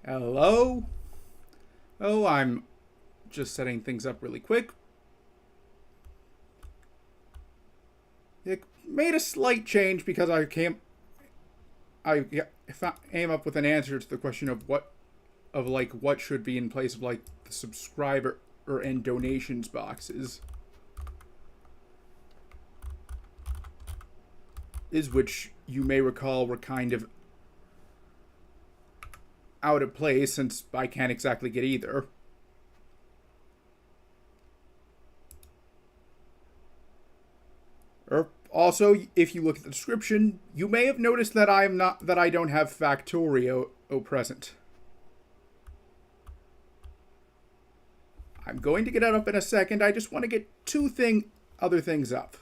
Hello? Oh, I'm just setting things up really quick. It made a slight change because I came up with an answer to the question of what should be in place of like the subscriber and donations boxes, is which you may recall were kind of out of place since I can't exactly get either. Also, if you look at the description, you may have noticed that I don't have Factorio present. I'm going to get that up in a second. I just want to get other things up.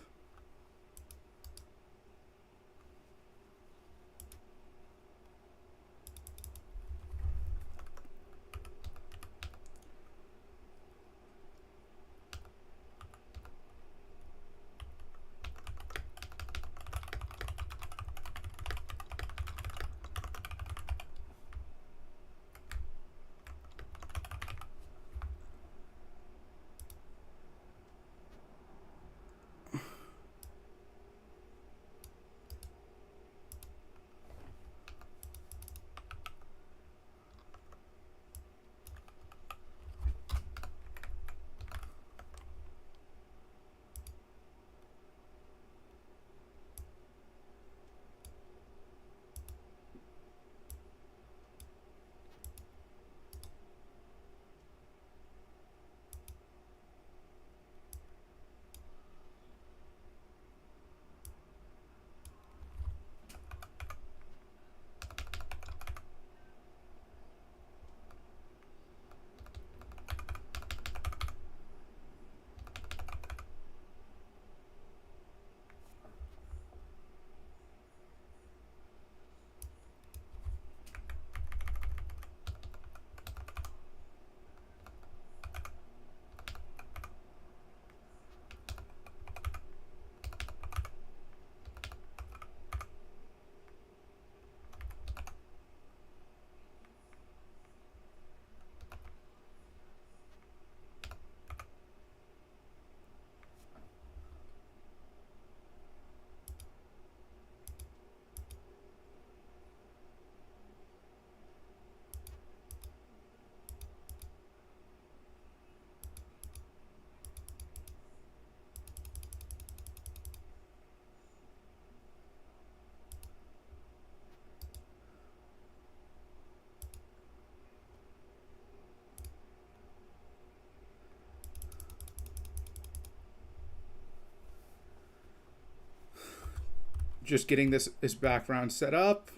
Just getting this background set up.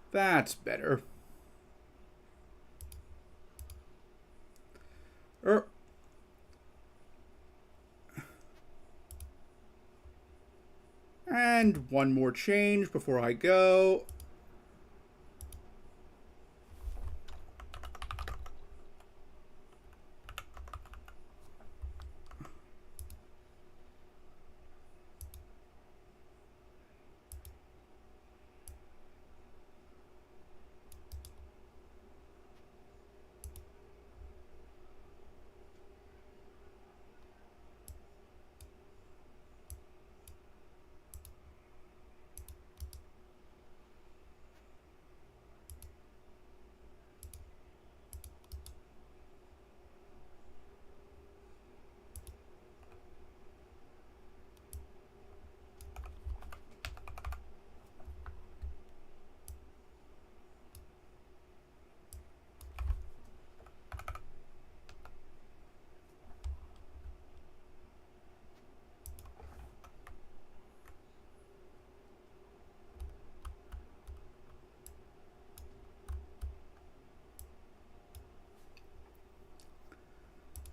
That's better. Er, and one more change before I go.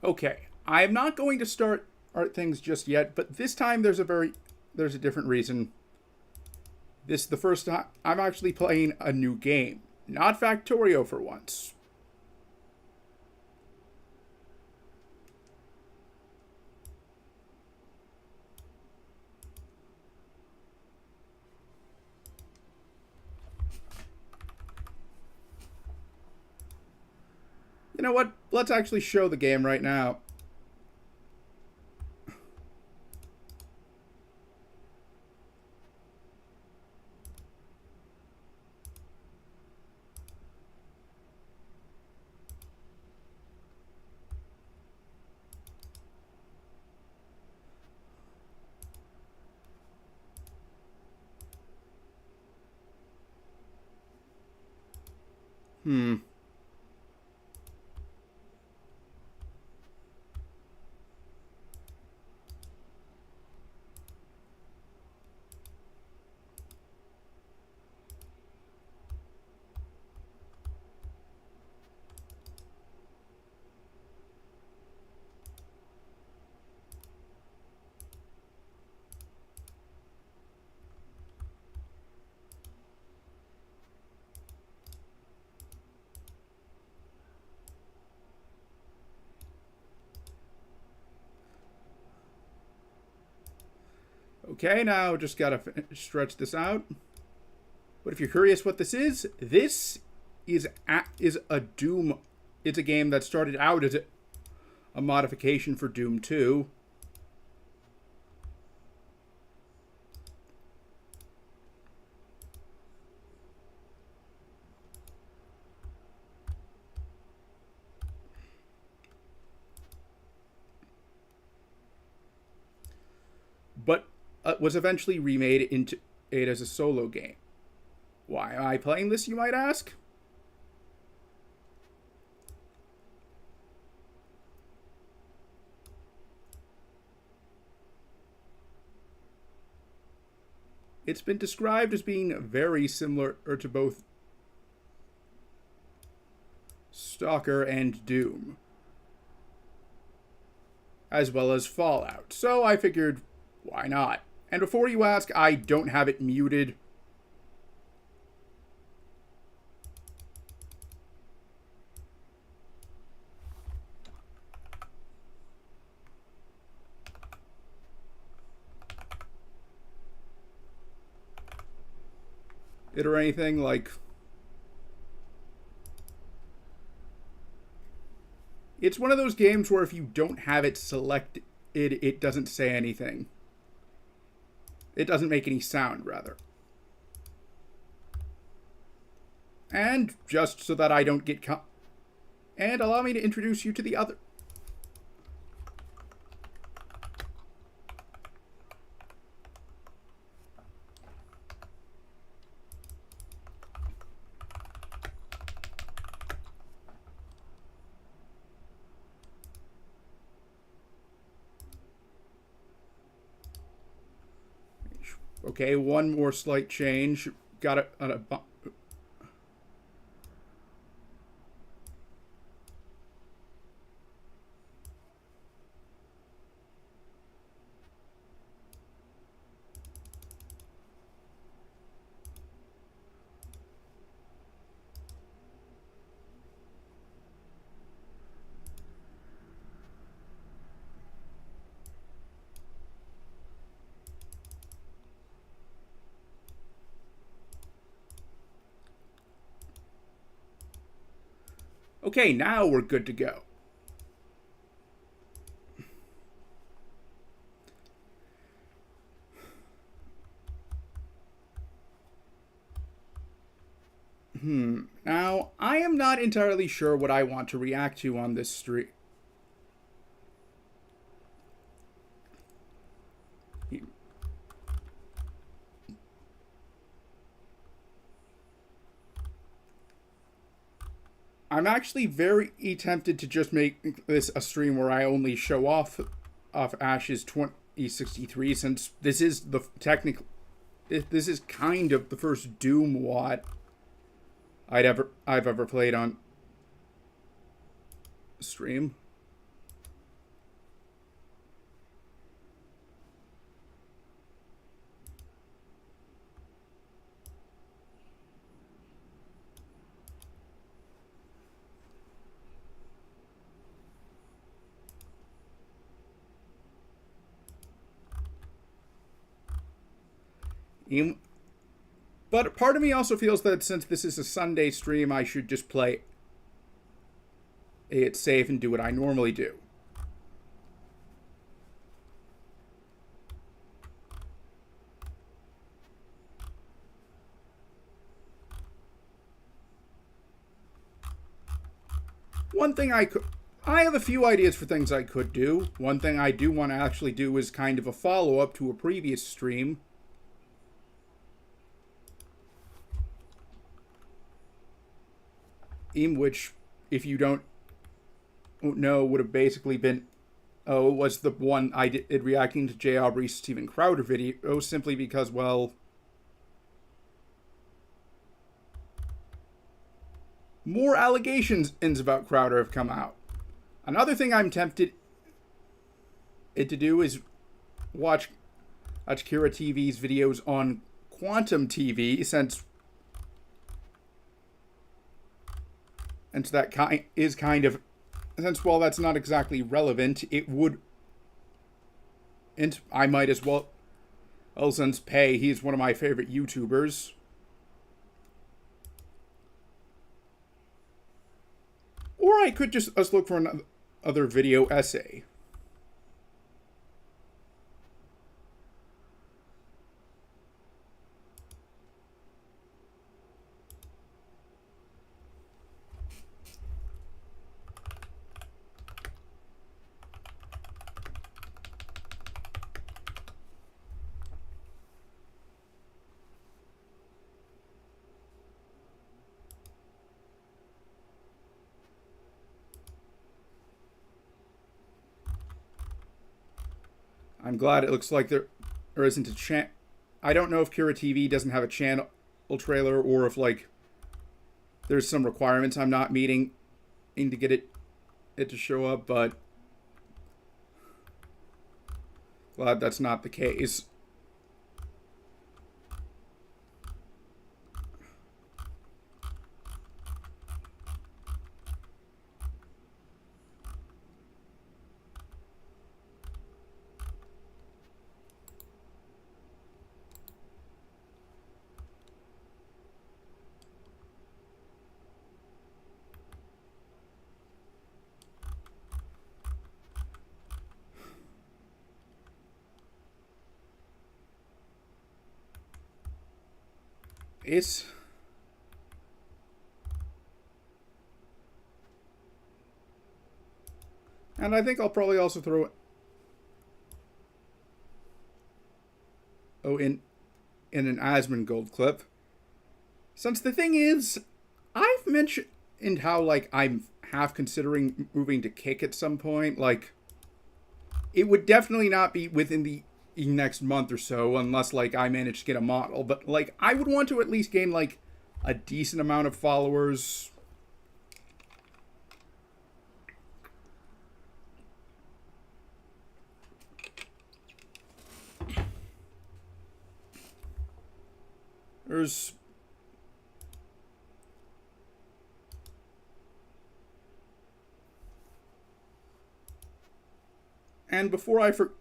Okay, I'm not going to start things just yet, but this time there's a different reason. This is the first time I'm actually playing a new game, not Factorio for once. You know what? Let's actually show the game right now. Okay, now just gotta stretch this out. But if you're curious what this is a Doom. It's a game that started out as a modification for Doom 2. But was eventually remade into it as a solo game. Why am I playing this, you might ask? It's been described as being very similar to both Stalker and Doom, as well as Fallout. So I figured, why not? And before you ask, I don't have it muted. It or anything like. It's one of those games where if you don't have it selected, it doesn't say anything. It doesn't make any sound, rather. And just so that I don't get and allow me to introduce you to the other. Okay, one more slight change. Got it on a Okay, now we're good to go. Now, I am not entirely sure what I want to react to on this stream. I'm actually very tempted to just make this a stream where I only show off Ash's 2063, since this is the this is kind of the first Doom WOT I've ever played on stream. But part of me also feels that since this is a Sunday stream, I should just play it safe and do what I normally do. One thing I have a few ideas for things I could do. One thing I do want to actually do is kind of a follow-up to a previous stream. In which, if you don't know, would have basically been, it was the one I did reacting to J. Aubrey's Steven Crowder video, simply because, well, more allegations about Crowder have come out. Another thing I'm tempted to do is watch Kira TV's videos on Quantum TV, since that is kind of, since, well, that's not exactly relevant, it would, and I might as well, since he's one of my favorite YouTubers. Or I could just look for another video essay. I'm glad it looks like there isn't a channel. I don't know if Kira TV doesn't have a channel trailer, or if, like, there's some requirements I'm not meeting to get it to show up, but glad that's not the case. And I think I'll probably also throw in an Asmongold clip. Since the thing is, I've mentioned how, like, I'm half considering moving to Kick at some point. Like, it would definitely not be within the next month or so, unless, like, I manage to get a model. But, like, I would want to at least gain, like, a decent amount of followers. And before I forget,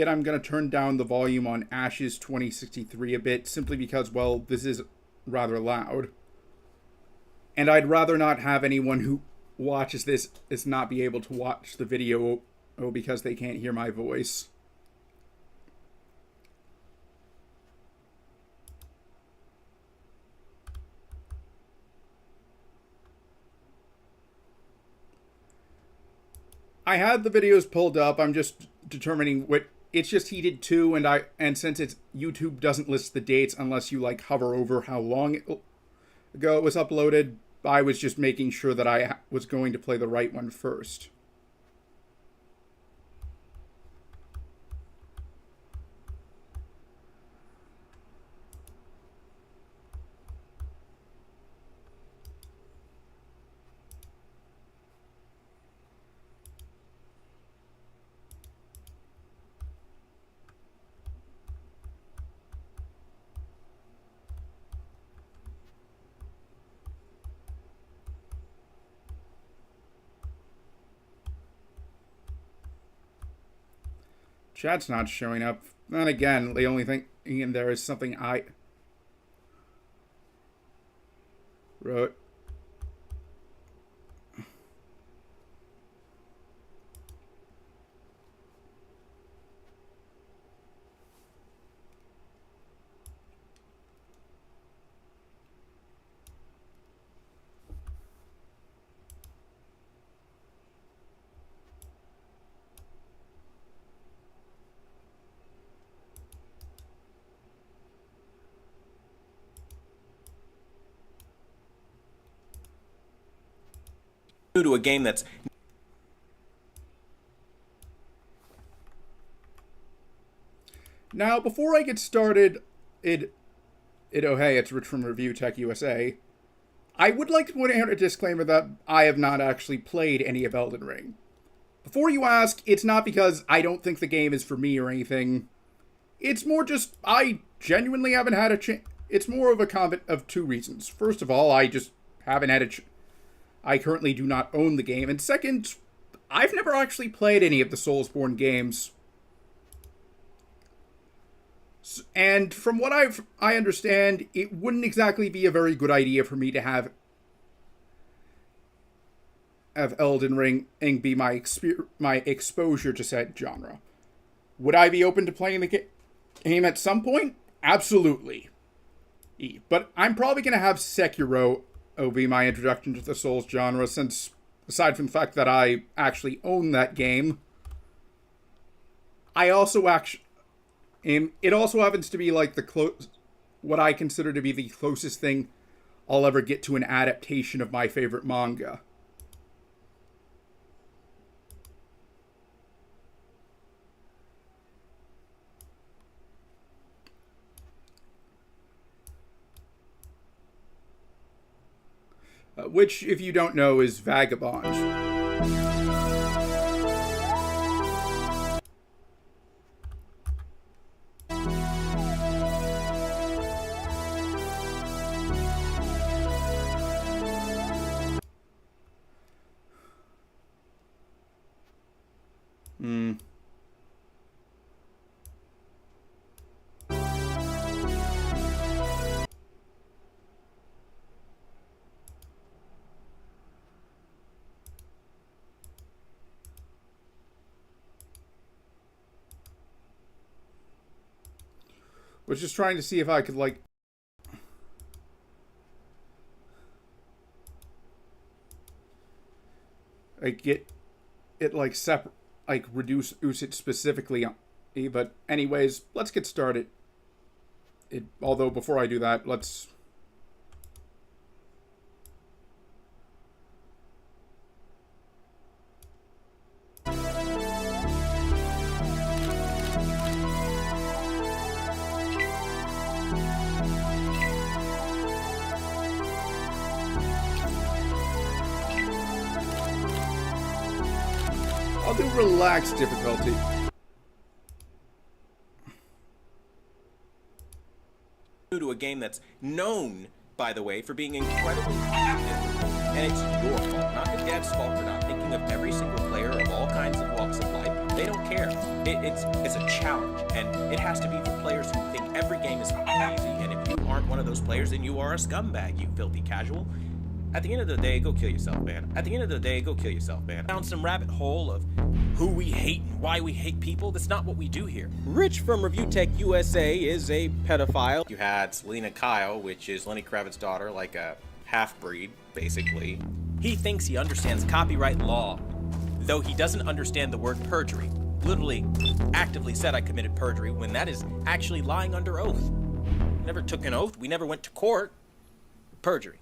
I'm going to turn down the volume on Ash's 2063 a bit, simply because, well, this is rather loud. And I'd rather not have anyone who watches this not be able to watch the video because they can't hear my voice. I had the videos pulled up. I'm just determining what. It's just he did two, and since it's YouTube doesn't list the dates unless you, like, hover over how long ago it was uploaded, I was just making sure that I was going to play the right one first. Chat's not showing up. Then again, the only thing in there is something I wrote. To a game that's now before I get started, oh hey, it's Rich from Review Tech USA. I would like to point out a disclaimer that I have not actually played any of Elden Ring. Before you ask, it's not because I don't think the game is for me or anything. It's more just I genuinely haven't had a chance. It's more of a comment of two reasons. First of all, I just haven't had a I currently do not own the game. And second, I've never actually played any of the Soulsborne games. And from what I understand, it wouldn't exactly be a very good idea for me to have Elden Ring be my exposure to said genre. Would I be open to playing the game at some point? Absolutely. But I'm probably going to have Sekiro be my introduction to the Souls genre, since, aside from the fact that I actually own that game, I also it also happens to be like what I consider to be the closest thing I'll ever get to an adaptation of my favorite manga. Which, if you don't know, is Vagabond. Was just trying to see if I could, like get it, like, separate, like, reduce it specifically. But anyways, let's get started. Although before I do that, let's... I'll do relaxed difficulty. to a game that's known, by the way, for being incredibly active. And it's your fault, not the dev's fault for not thinking of every single player of all kinds of walks of life. They don't care. It's a challenge, and it has to be for players who think every game is easy. And if you aren't one of those players, then you are a scumbag, you filthy casual. At the end of the day, go kill yourself, man. At the end of the day, go kill yourself, man. Down some rabbit hole of who we hate and why we hate people. That's not what we do here. Rich from Review Tech USA is a pedophile. You had Selena Kyle, which is Lenny Kravitz's daughter, like a half-breed, basically. He thinks he understands copyright law, though he doesn't understand the word perjury. Literally, actively said I committed perjury when that is actually lying under oath. Never took an oath. We never went to court. Perjury.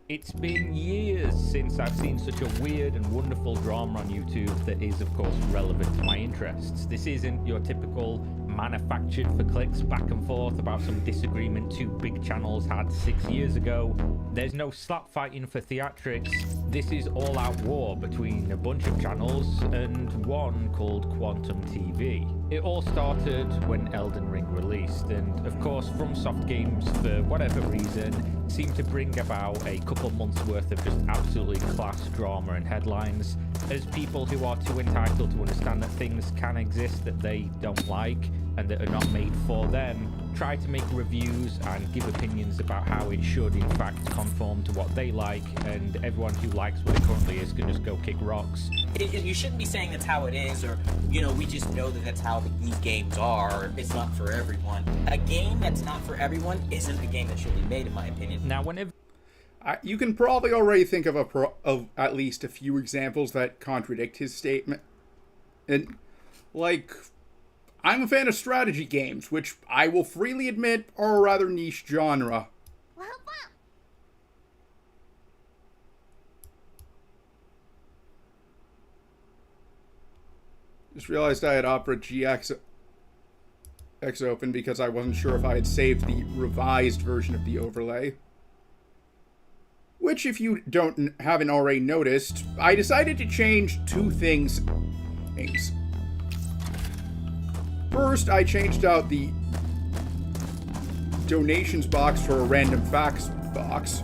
It's been years since I've seen such a weird and wonderful drama on YouTube that is, of course, relevant to my interests. This isn't your typical manufactured for clicks back and forth about some disagreement two big channels had 6 years ago. There's no slap fighting for theatrics. This is all-out war between a bunch of channels and one called Quantum TV. It all started when Elden Ring released, and of course FromSoft Games, for whatever reason, seemed to bring about a couple months worth of just absolutely class drama and headlines, as people who are too entitled to understand that things can exist that they don't like and that are not made for them try to make reviews and give opinions about how it should in fact conform to what they like, and everyone who likes what it currently is can just go kick rocks. You shouldn't be saying that's how it is, or, you know, we just know that that's how these games are. It's not for everyone. A game that's not for everyone isn't a game that should be made, in my opinion. Now, whenever You can probably already think of at least a few examples that contradict his statement. And, like, I'm a fan of strategy games, which I will freely admit are a rather niche genre. Just realized I had Opera GX open because I wasn't sure if I had saved the revised version of the overlay. Which, if you haven't already noticed, I decided to change two things. First, I changed out the donations box for a random facts box.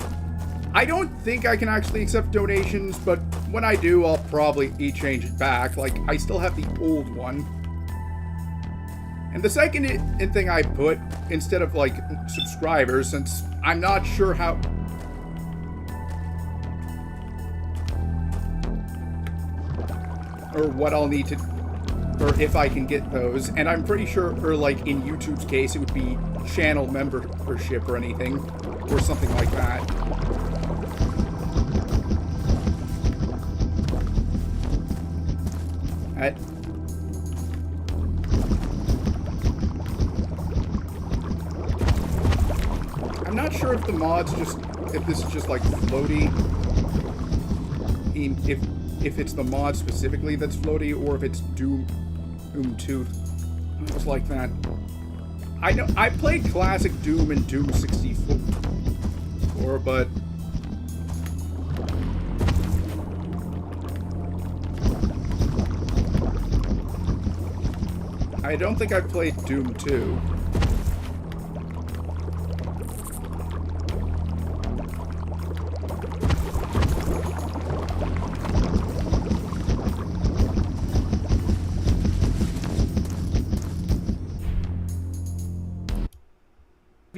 I don't think I can actually accept donations, but when I do, I'll probably change it back. Like, I still have the old one. And the second thing I put, instead of, like, subscribers, since I'm not sure how... or what I'll need to... or if I can get those. And I'm pretty sure, or like in YouTube's case, it would be channel membership or anything, or something like that. I'm not sure if the mods if this is just like floaty, if it's the mod specifically that's floaty, or if it's Doom 2. It's like that. I know I played classic Doom and Doom 64, but I don't think I played Doom 2.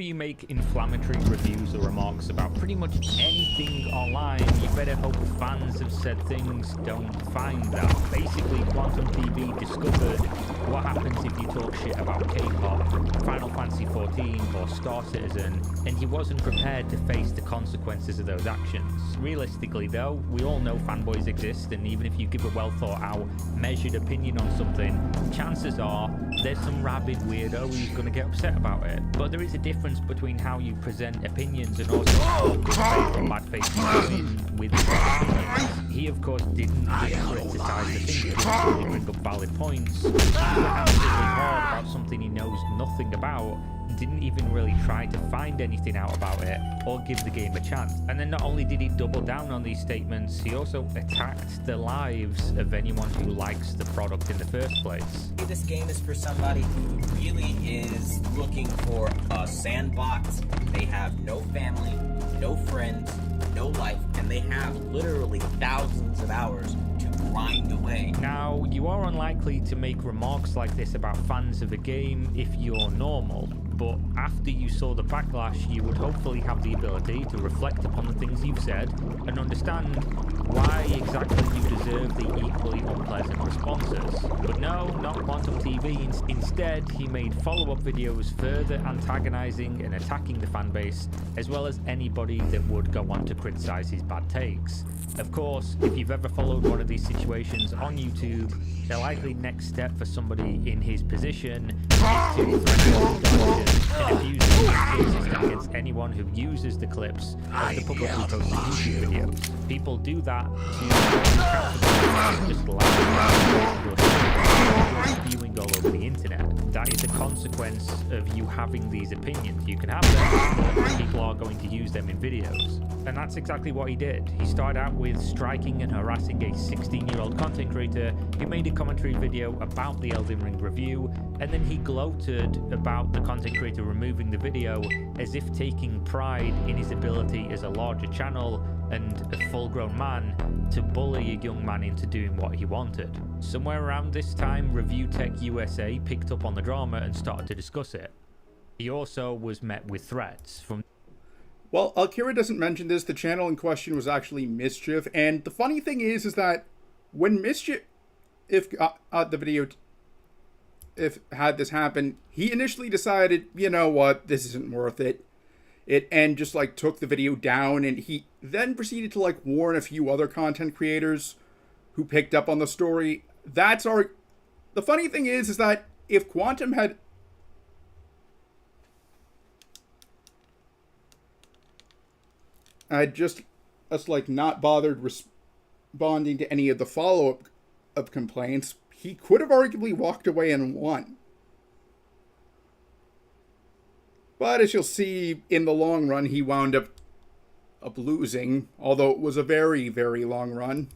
you make inflammatory reviews or remarks about pretty much anything online, you better hope fans have said things don't find that. Basically, Quantum TV discovered what happens if you talk shit about K-pop, Final Fantasy XIV, or Star Citizen, and he wasn't prepared to face the consequences of those actions. Realistically, though, we all know fanboys exist, and even if you give a well-thought-out, measured opinion on something, chances are there's some rabid weirdo who's going to get upset about it. But there is a difference between how you present opinions and also how good faith or bad faith you go in with opinions. He, of course, didn't criticize the thing, he didn't really bring up valid points. He went absolutely hard about something he knows nothing about, didn't even really try to find anything out about it or give the game a chance. And then not only did he double down on these statements, he also attacked the lives of anyone who likes the product in the first place. This game is for somebody who really is looking for a sandbox. They have no family, no friends, no life, and they have literally thousands of hours to grind away. Now, you are unlikely to make remarks like this about fans of a game if you're normal, but after you saw the backlash, you would hopefully have the ability to reflect upon the things you've said and understand why exactly you deserve the equally unpleasant responses. But no, not Quantum TV. Instead, he made follow-up videos further antagonizing and attacking the fanbase, as well as anybody that would go on to criticize his bad takes. Of course, if you've ever followed one of these situations on YouTube, the likely next step for somebody in his position is to threaten and abuse cases against anyone who uses the clips of the publicly posted YouTube videos. People do that to just loud spewing all over the internet. That is a consequence of you having these opinions. You can have them, but people are going to use them in videos. And that's exactly what he did. He started out with striking and harassing a 16-year-old content creator who made a commentary video about the Elden Ring review, and then he gloated about the content creator removing the video as if taking pride in his ability as a larger channel and a full-grown man to bully a young man into doing what he wanted. Somewhere around this time, Review Tech USA picked up on the drama and started to discuss it. He also was met with threats from... Well, Akira doesn't mention this. The channel in question was actually Mischief, and the funny thing is that when Mischief, if had this happen, he initially decided, you know what, this isn't worth it. And just like took the video down, and he then proceeded to like warn a few other content creators who picked up on the story. The funny thing is that if Quantum had just like not bothered responding to any of the follow-up of complaints, he could have arguably walked away and won. But as you'll see, in the long run, he wound up losing, although it was a very, very long run.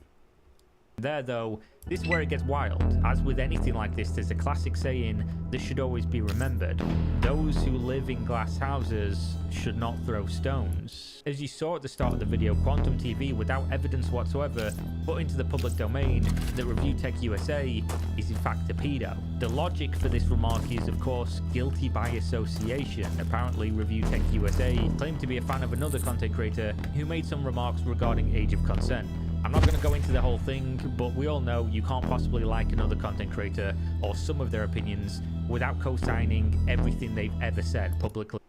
There, though, this is where it gets wild. As with anything like this, there's a classic saying that should always be remembered. Those who live in glass houses should not throw stones. As you saw at the start of the video, Quantum TV, without evidence whatsoever, put into the public domain that Review Tech USA is in fact a pedo. The logic for this remark is, of course, guilty by association. Apparently, Review Tech USA claimed to be a fan of another content creator who made some remarks regarding age of consent. I'm not going to go into the whole thing, but we all know you can't possibly like another content creator or some of their opinions without co-signing everything they've ever said publicly.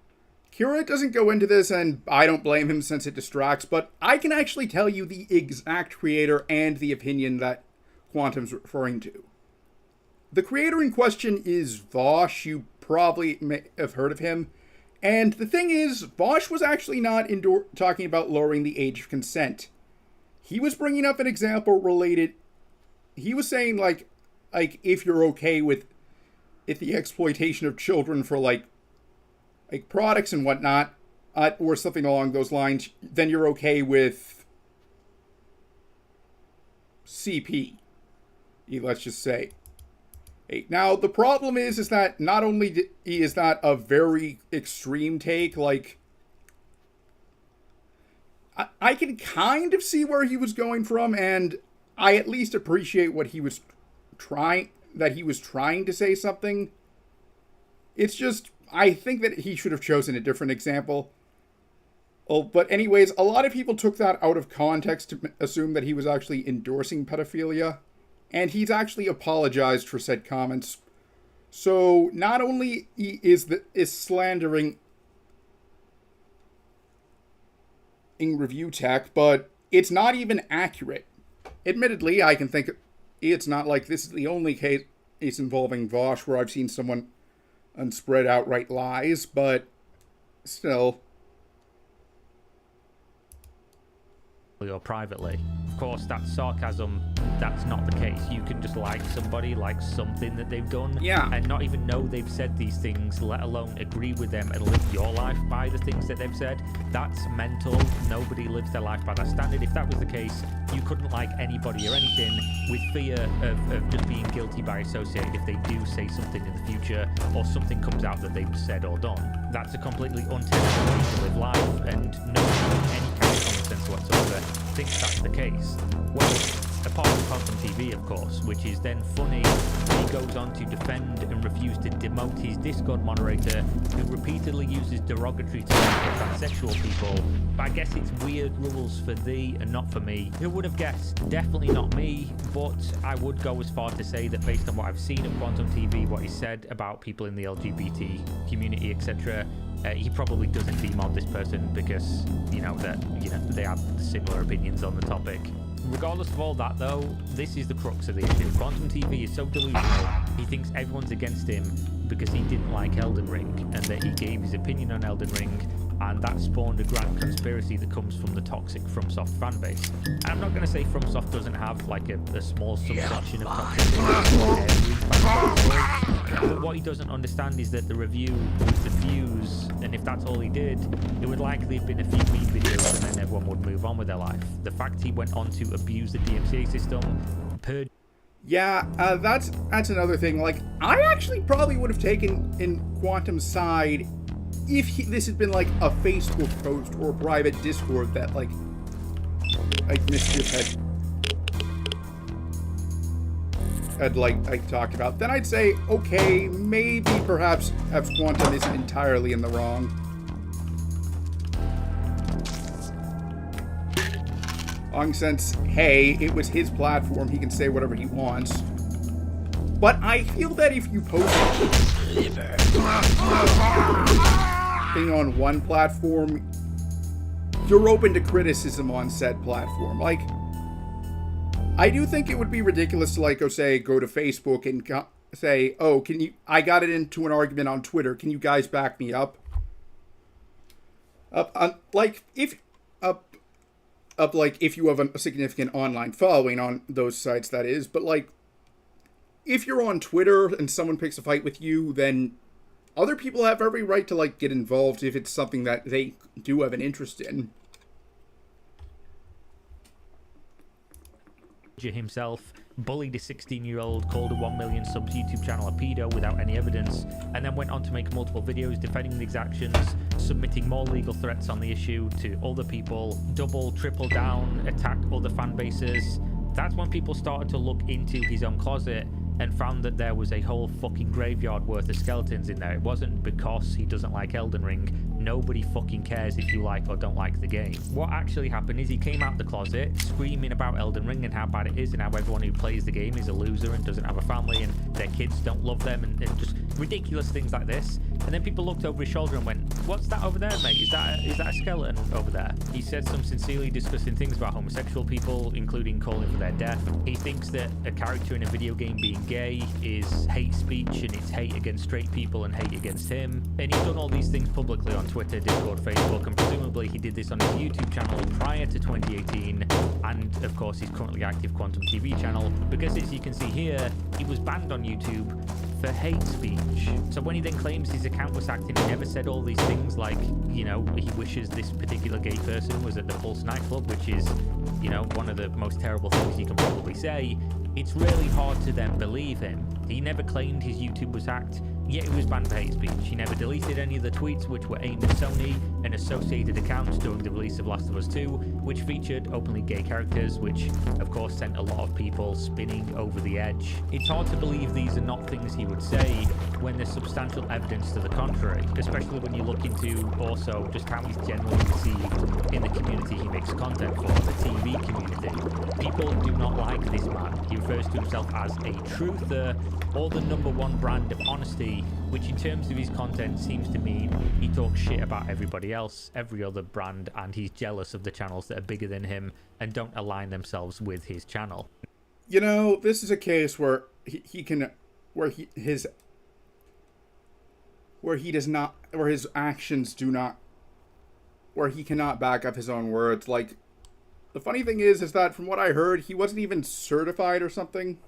Kira doesn't go into this, and I don't blame him since it distracts, but I can actually tell you the exact creator and the opinion that Quantum's referring to. The creator in question is Vosh. You probably may have heard of him. And the thing is, Vosh was actually not talking about lowering the age of consent. He was bringing up an example related. He was saying like if you're okay with the exploitation of children for like products and whatnot, or something along those lines, then you're okay with CP. Let's just say. Now the problem is that not only is that a very extreme take, like. I can kind of see where he was going from, and I at least appreciate what he was trying to say something. It's just, I think that he should have chosen a different example. Oh, but anyways, a lot of people took that out of context to assume that he was actually endorsing pedophilia, and he's actually apologized for said comments. So not only is slandering Review Tech, but it's not even accurate. Admittedly, I can think it's not like this is the only case involving Vosh where I've seen someone unspread outright lies, but still. Or privately. Of course, that's sarcasm. That's not the case. You can just like somebody, like something that they've done, and not even know they've said these things, let alone agree with them and live your life by the things that they've said. That's mental. Nobody lives their life by that standard. If that was the case, you couldn't like anybody or anything with fear of just being guilty by associating if they do say something in the future or something comes out that they've said or done. That's a completely untenable way to live life, and nobody with any kind of common sense whatsoever thinks that's the case. Well, apart from Quantum TV, of course, which is then funny, he goes on to defend and refuse to demote his Discord moderator, who repeatedly uses derogatory terms for transsexual people. But I guess it's weird rules for thee and not for me. Who would have guessed? Definitely not me, but I would go as far to say that based on what I've seen of Quantum TV, what he said about people in the LGBT community, etc., he probably doesn't demod this person because, they have similar opinions on the topic. Regardless of all that, though, this is the crux of the issue. Quantum TV is so delusional, he thinks everyone's against him because he didn't like Elden Ring, and that he gave his opinion on Elden Ring and that spawned a grand conspiracy that comes from the toxic FromSoft fanbase. And I'm not going to say FromSoft doesn't have like a small subsection of toxicity, but what he doesn't understand is that the review with the views, and if that's all he did, it would likely have been a few meme videos and then everyone would move on with their life. The fact he went on to abuse the DMCA system, Yeah, that's another thing. Like, I actually probably would have taken in Quantum's side if this had been like a Facebook post or a private Discord that like Mischief had like talked about. Then I'd say, okay, maybe perhaps Quantum isn't entirely in the wrong. Since, hey, it was his platform, he can say whatever he wants. But I feel that if you post thing on one platform, you're open to criticism on said platform. Like, I do think it would be ridiculous to, like, go to Facebook and say, oh, I got it into an argument on Twitter, can you guys back me up? Like, if you have a significant online following on those sites, that is. But, like, if you're on Twitter and someone picks a fight with you, then other people have every right to, like, get involved if it's something that they do have an interest in. himself bullied a 16-year-old, called a 1 million subs YouTube channel a pedo without any evidence, and then went on to make multiple videos defending these actions, submitting more legal threats on the issue to other people, double, triple down, attack other fan bases. That's when people started to look into his own closet and found that there was a whole fucking graveyard worth of skeletons in there. It wasn't because he doesn't like Elden Ring. Nobody fucking cares if you like or don't like the game. What actually happened is he came out the closet screaming about Elden Ring and how bad it is and how everyone who plays the game is a loser and doesn't have a family and their kids don't love them and just ridiculous things like this. And then people looked over his shoulder and went, what's that over there, mate? Is that a skeleton over there? He said some sincerely disgusting things about homosexual people, including calling for their death. He thinks that a character in a video game being gay is hate speech and it's hate against straight people and hate against him. And he's done all these things publicly on Twitter, Discord, Facebook, and presumably he did this on his YouTube channel prior to 2018, and of course his currently active Quantum TV channel, because as you can see here, he was banned on YouTube for hate speech. So when he then claims his account was hacked and he never said all these things like, you know, he wishes this particular gay person was at the Pulse nightclub, which is, you know, one of the most terrible things you can probably say, it's really hard to then believe him. He never claimed his YouTube was hacked, yet he was banned for hate speech. He never deleted any of the tweets which were aimed at Sony and associated accounts during the release of Last of Us 2, which featured openly gay characters, which of course sent a lot of people spinning over the edge. It's hard to believe these are not things he would say when there's substantial evidence to the contrary, especially when you look into also just how he's generally received in the community he makes content for, the TV community. People do not like this man. He refers to himself as a truther, or the #1 brand of honesty, which in terms of his content seems to mean he talks shit about everybody else, every other brand, and he's jealous of the channels that are bigger than him and don't align themselves with his channel. You know, this is a case where his actions do not, where he cannot back up his own words. Like, the funny thing is that from what I heard, he wasn't even certified or something.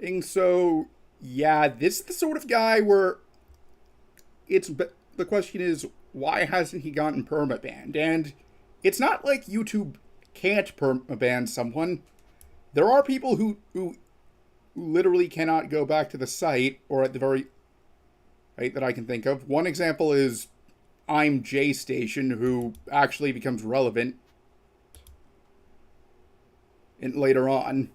And so, yeah, this is the sort of guy where the question is, why hasn't he gotten permabanned? And it's not like YouTube can't permaban someone. There are people who literally cannot go back to the site, or at the very right that I can think of. One example is I'm JStation, who actually becomes relevant later on.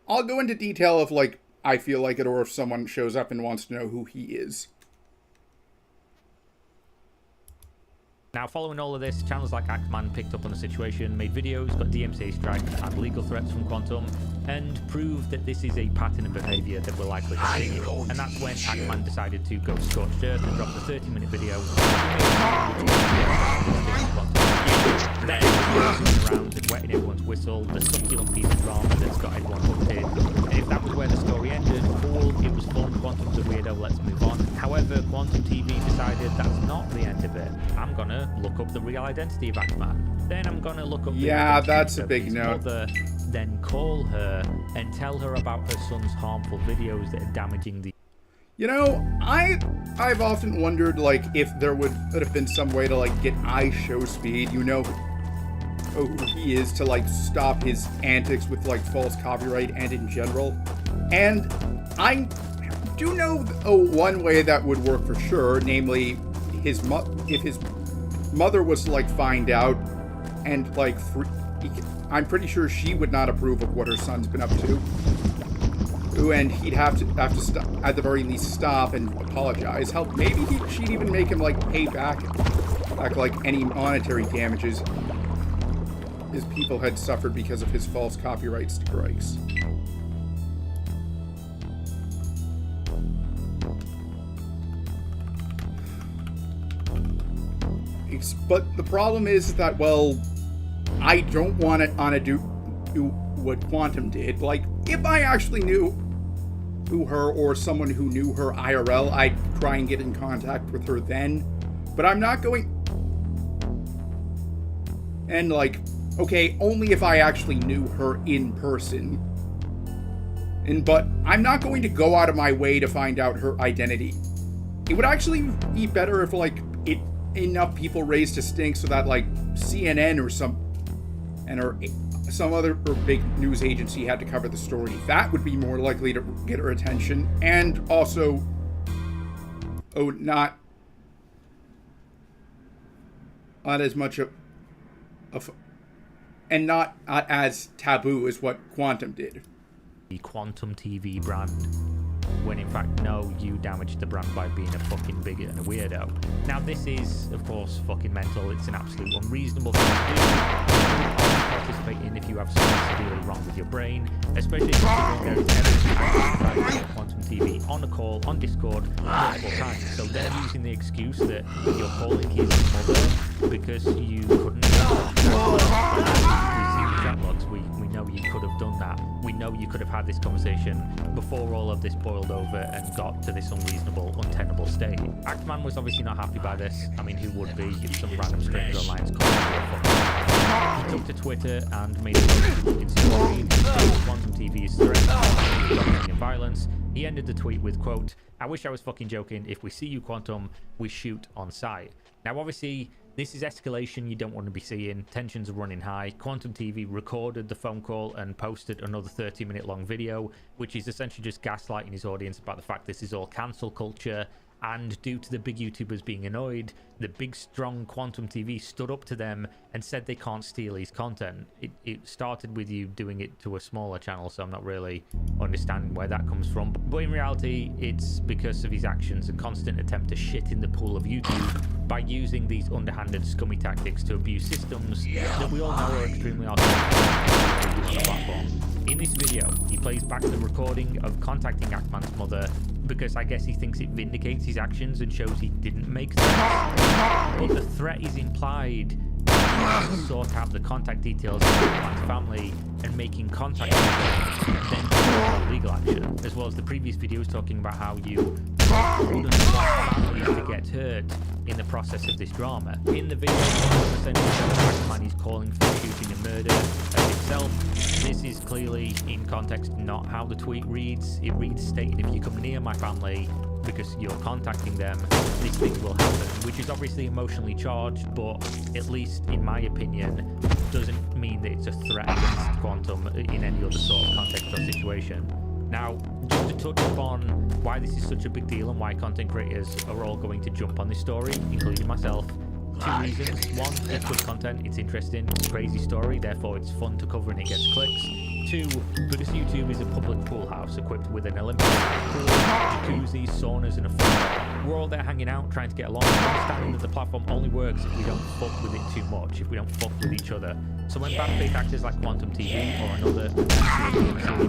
I'll go into detail if, like, I feel like it, or if someone shows up and wants to know who he is. Now, following all of this, channels like Ackman picked up on the situation, made videos, got DMCA strikes and legal threats from Quantum, and proved that this is a pattern of behaviour that will likely continue. And that's when Ackman decided to go scorched earth and drop the 30-minute video. Then around and wetting everyone's whistle, the succulent piece of drama that's got everyone hooked in. And if that was where the story ended, cool, it was fun, Quantum's a weirdo, let's move on. However, Quantum TV decided that's not the end of it. I'm gonna look up the real identity of Axeman. Then I'm gonna look up the that's a big note. mother, then call her and tell her about her son's harmful videos that are damaging the... You know, I've often wondered, like, if there would have been some way to, like, get show speed, you know, who he is, to, like, stop his antics with, like, false copyright and in general. And I do know one way that would work for sure, namely, if his mother was to, like, find out and, like, I'm pretty sure she would not approve of what her son's been up to. And he'd have to stop, at the very least, stop and apologize. Hell, maybe she'd even make him, like, pay back like, any monetary damages his people had suffered because of his false copyright strikes. But the problem is that, well, I don't want to do what Quantum did. Like, if I actually knew her or someone who knew her IRL, I'd try and get in contact with her then. But I'm not going... And, like, okay, only if I actually knew her in person. But I'm not going to go out of my way to find out her identity. It would actually be better if, like, enough people raised a stink so that, like, CNN or some other big news agency had to cover the story. That would be more likely to get her attention, and also, not as much and not as taboo as what Quantum did. The Quantum TV brand, when in fact, no, you damaged the brand by being a fucking bigot and a weirdo. Now, this is, of course, fucking mental. It's an absolute unreasonable thing to do. Participate in if you have something severely wrong with your brain, especially if there is evidence of Quantum TV on a call, on Discord, multiple times. So they're using the excuse that you're calling his mother because you couldn't. Chat logs, we know you could have done that. We know you could have had this conversation before all of this boiled over and got to this unreasonable, untenable state. Axeman was obviously not happy by this. I mean, who would be if some random stranger online is calling you? He took to Twitter and made a post you can see on screen. Quantum TV is threatening violence. He ended the tweet with, quote, "I wish I was fucking joking. If we see you, Quantum, we shoot on sight." Now, obviously, this is escalation you don't want to be seeing. Tensions are running high. Quantum TV recorded the phone call and posted another 30-minute long video, which is essentially just gaslighting his audience about the fact this is all cancel culture. And due to the big YouTubers being annoyed, the big strong Quantum TV stood up to them and said they can't steal his content. It started with you doing it to a smaller channel, so I'm not really understanding where that comes from. But in reality, it's because of his actions and constant attempt to shit in the pool of YouTube by using these underhanded, scummy tactics to abuse systems that we all know are extremely archaic on the platform. In this video, he plays back the recording of contacting Axeman's mother because I guess he thinks it vindicates his actions and shows he didn't make sense. But the threat is implied. He sought out the contact details of Axeman's family and making contact with them, then taking legal action, as well as the previous videos talking about how you wouldn't want families to get hurt in the process of this drama. In the video, essentially Axeman is calling for shooting and murder of himself. This is clearly, in context, not how the tweet reads. It reads stating, "If you come near my family because you're contacting them, this thing will happen," which is obviously emotionally charged, but at least in my opinion doesn't mean that it's a threat against Quantum in any other sort of context or situation. Now, just to touch upon why this is such a big deal and why content creators are all going to jump on this story, including myself. Two reasons. One, it's good content, it's interesting, it's a crazy story, therefore it's fun to cover and it gets clicks. Two, because YouTube is a public pool house equipped with an Olympic pool, jacuzzis, saunas, and a food. We're all there hanging out, trying to get along, understanding that the platform only works if we don't fuck with it too much, if we don't fuck with each other. So when bad faith actors like Quantum TV or another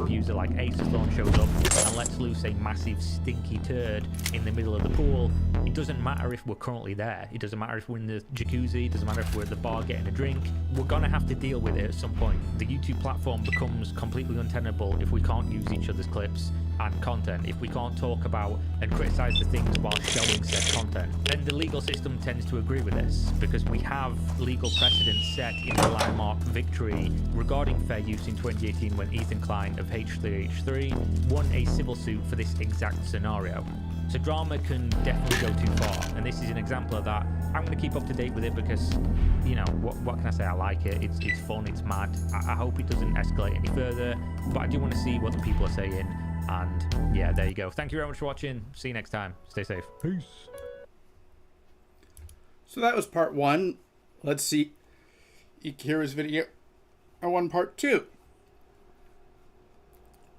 abuser like Ace Thorn shows up and lets loose a massive stinky turd in the middle of the pool, it doesn't matter if we're currently there. It doesn't matter if we're in the jacuzzi. It doesn't matter if we're at the bar getting a drink. We're going to have to deal with it at some point. The YouTube platform becomes completely untenable if we can't use each other's clips and content. If we can't talk about and criticize the things while showing said content, then the legal system tends to agree with this, because we have legal precedents set in the landmark victory regarding fair use in 2018 when Ethan Klein of H3H3 won a civil suit for this exact scenario. So drama can definitely go too far, and this is an example of that. I'm going to keep up to date with it because, you know, what can I say? I like it. It's fun. It's mad. I hope it doesn't escalate any further, but I do want to see what the people are saying. And yeah, there you go. Thank you very much for watching. See you next time. Stay safe. Peace. So that was part 1. Let's see Kira's video on part 2.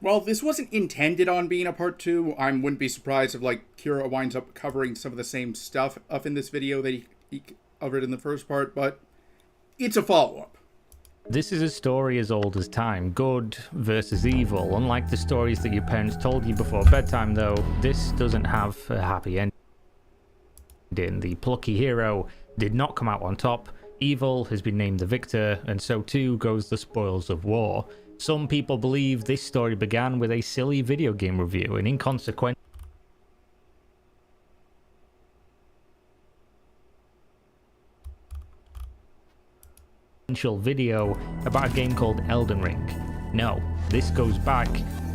Well, this wasn't intended on being a part 2. I wouldn't be surprised if, like, Kira winds up covering some of the same stuff up in this video that he covered in the first part, but it's a follow-up. This is a story as old as time. Good versus evil. Unlike the stories that your parents told you before bedtime, though, this doesn't have a happy ending. The plucky hero did not come out on top. Evil has been named the victor, and so too goes the spoils of war. Some people believe this story began with a silly video game review, an inconsequential video about a game called Elden Ring. No, this goes back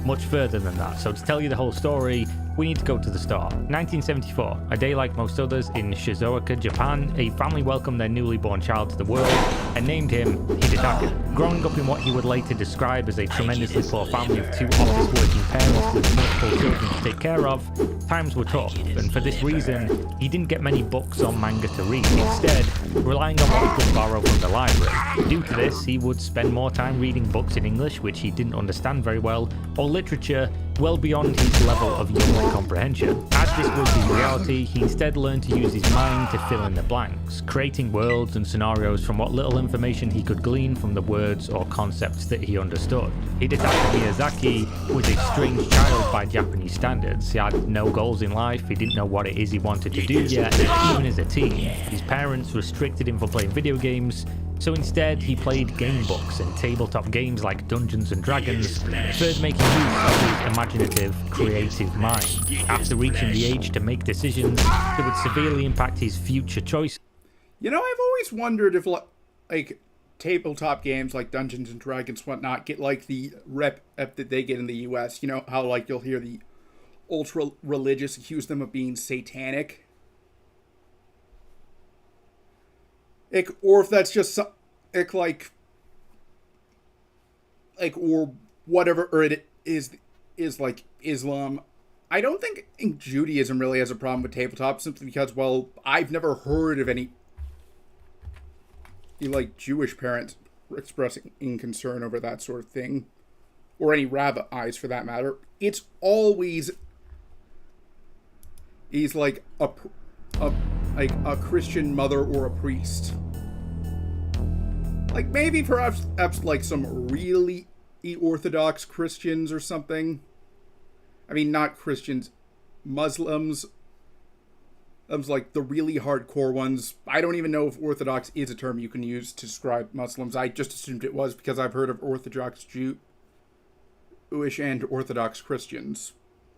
much further than that. So to tell you the whole story, we need to go to the start. 1974, a day like most others in Shizuoka, Japan, a family welcomed their newly born child to the world and named him Hidetaka. Growing up in what he would later describe as a tremendously poor family of 2 office-working parents with multiple children to take care of, times were tough, and for this reason, he didn't get many books or manga to read, instead relying on what he could borrow from the library. Due to this, he would spend more time reading books in English, which he didn't understand very well, or literature well beyond his level of human comprehension. As this was his reality, he instead learned to use his mind to fill in the blanks, creating worlds and scenarios from what little information he could glean from the words or concepts that he understood. Hidetaka Miyazaki was a strange child by Japanese standards. He had no goals in life, he didn't know what it is he wanted to do yet, even as a teen. His parents restricted him from playing video games, so instead he played game books and tabletop games like Dungeons and Dragons, first making use of his imaginative, creative mind. After reaching the age to make decisions that would severely impact his future choices. You know, I've always wondered if, like, tabletop games like Dungeons and Dragons and whatnot get, like, the rep that they get in the US. You know, how, like, you'll hear the ultra-religious accuse them of being satanic. Or if that's just some, or whatever, or it is like Islam. I don't think Judaism really has a problem with tabletop, simply because, well, I've never heard of any, like, Jewish parents expressing concern over that sort of thing, or any rabbis for that matter. It's always like a Christian mother or a priest. Like, maybe perhaps like some really Orthodox Christians or something. I mean, not Christians, Muslims. Like the really hardcore ones. I don't even know if Orthodox is a term you can use to describe Muslims. I just assumed it was because I've heard of Orthodox Jewish and Orthodox Christians.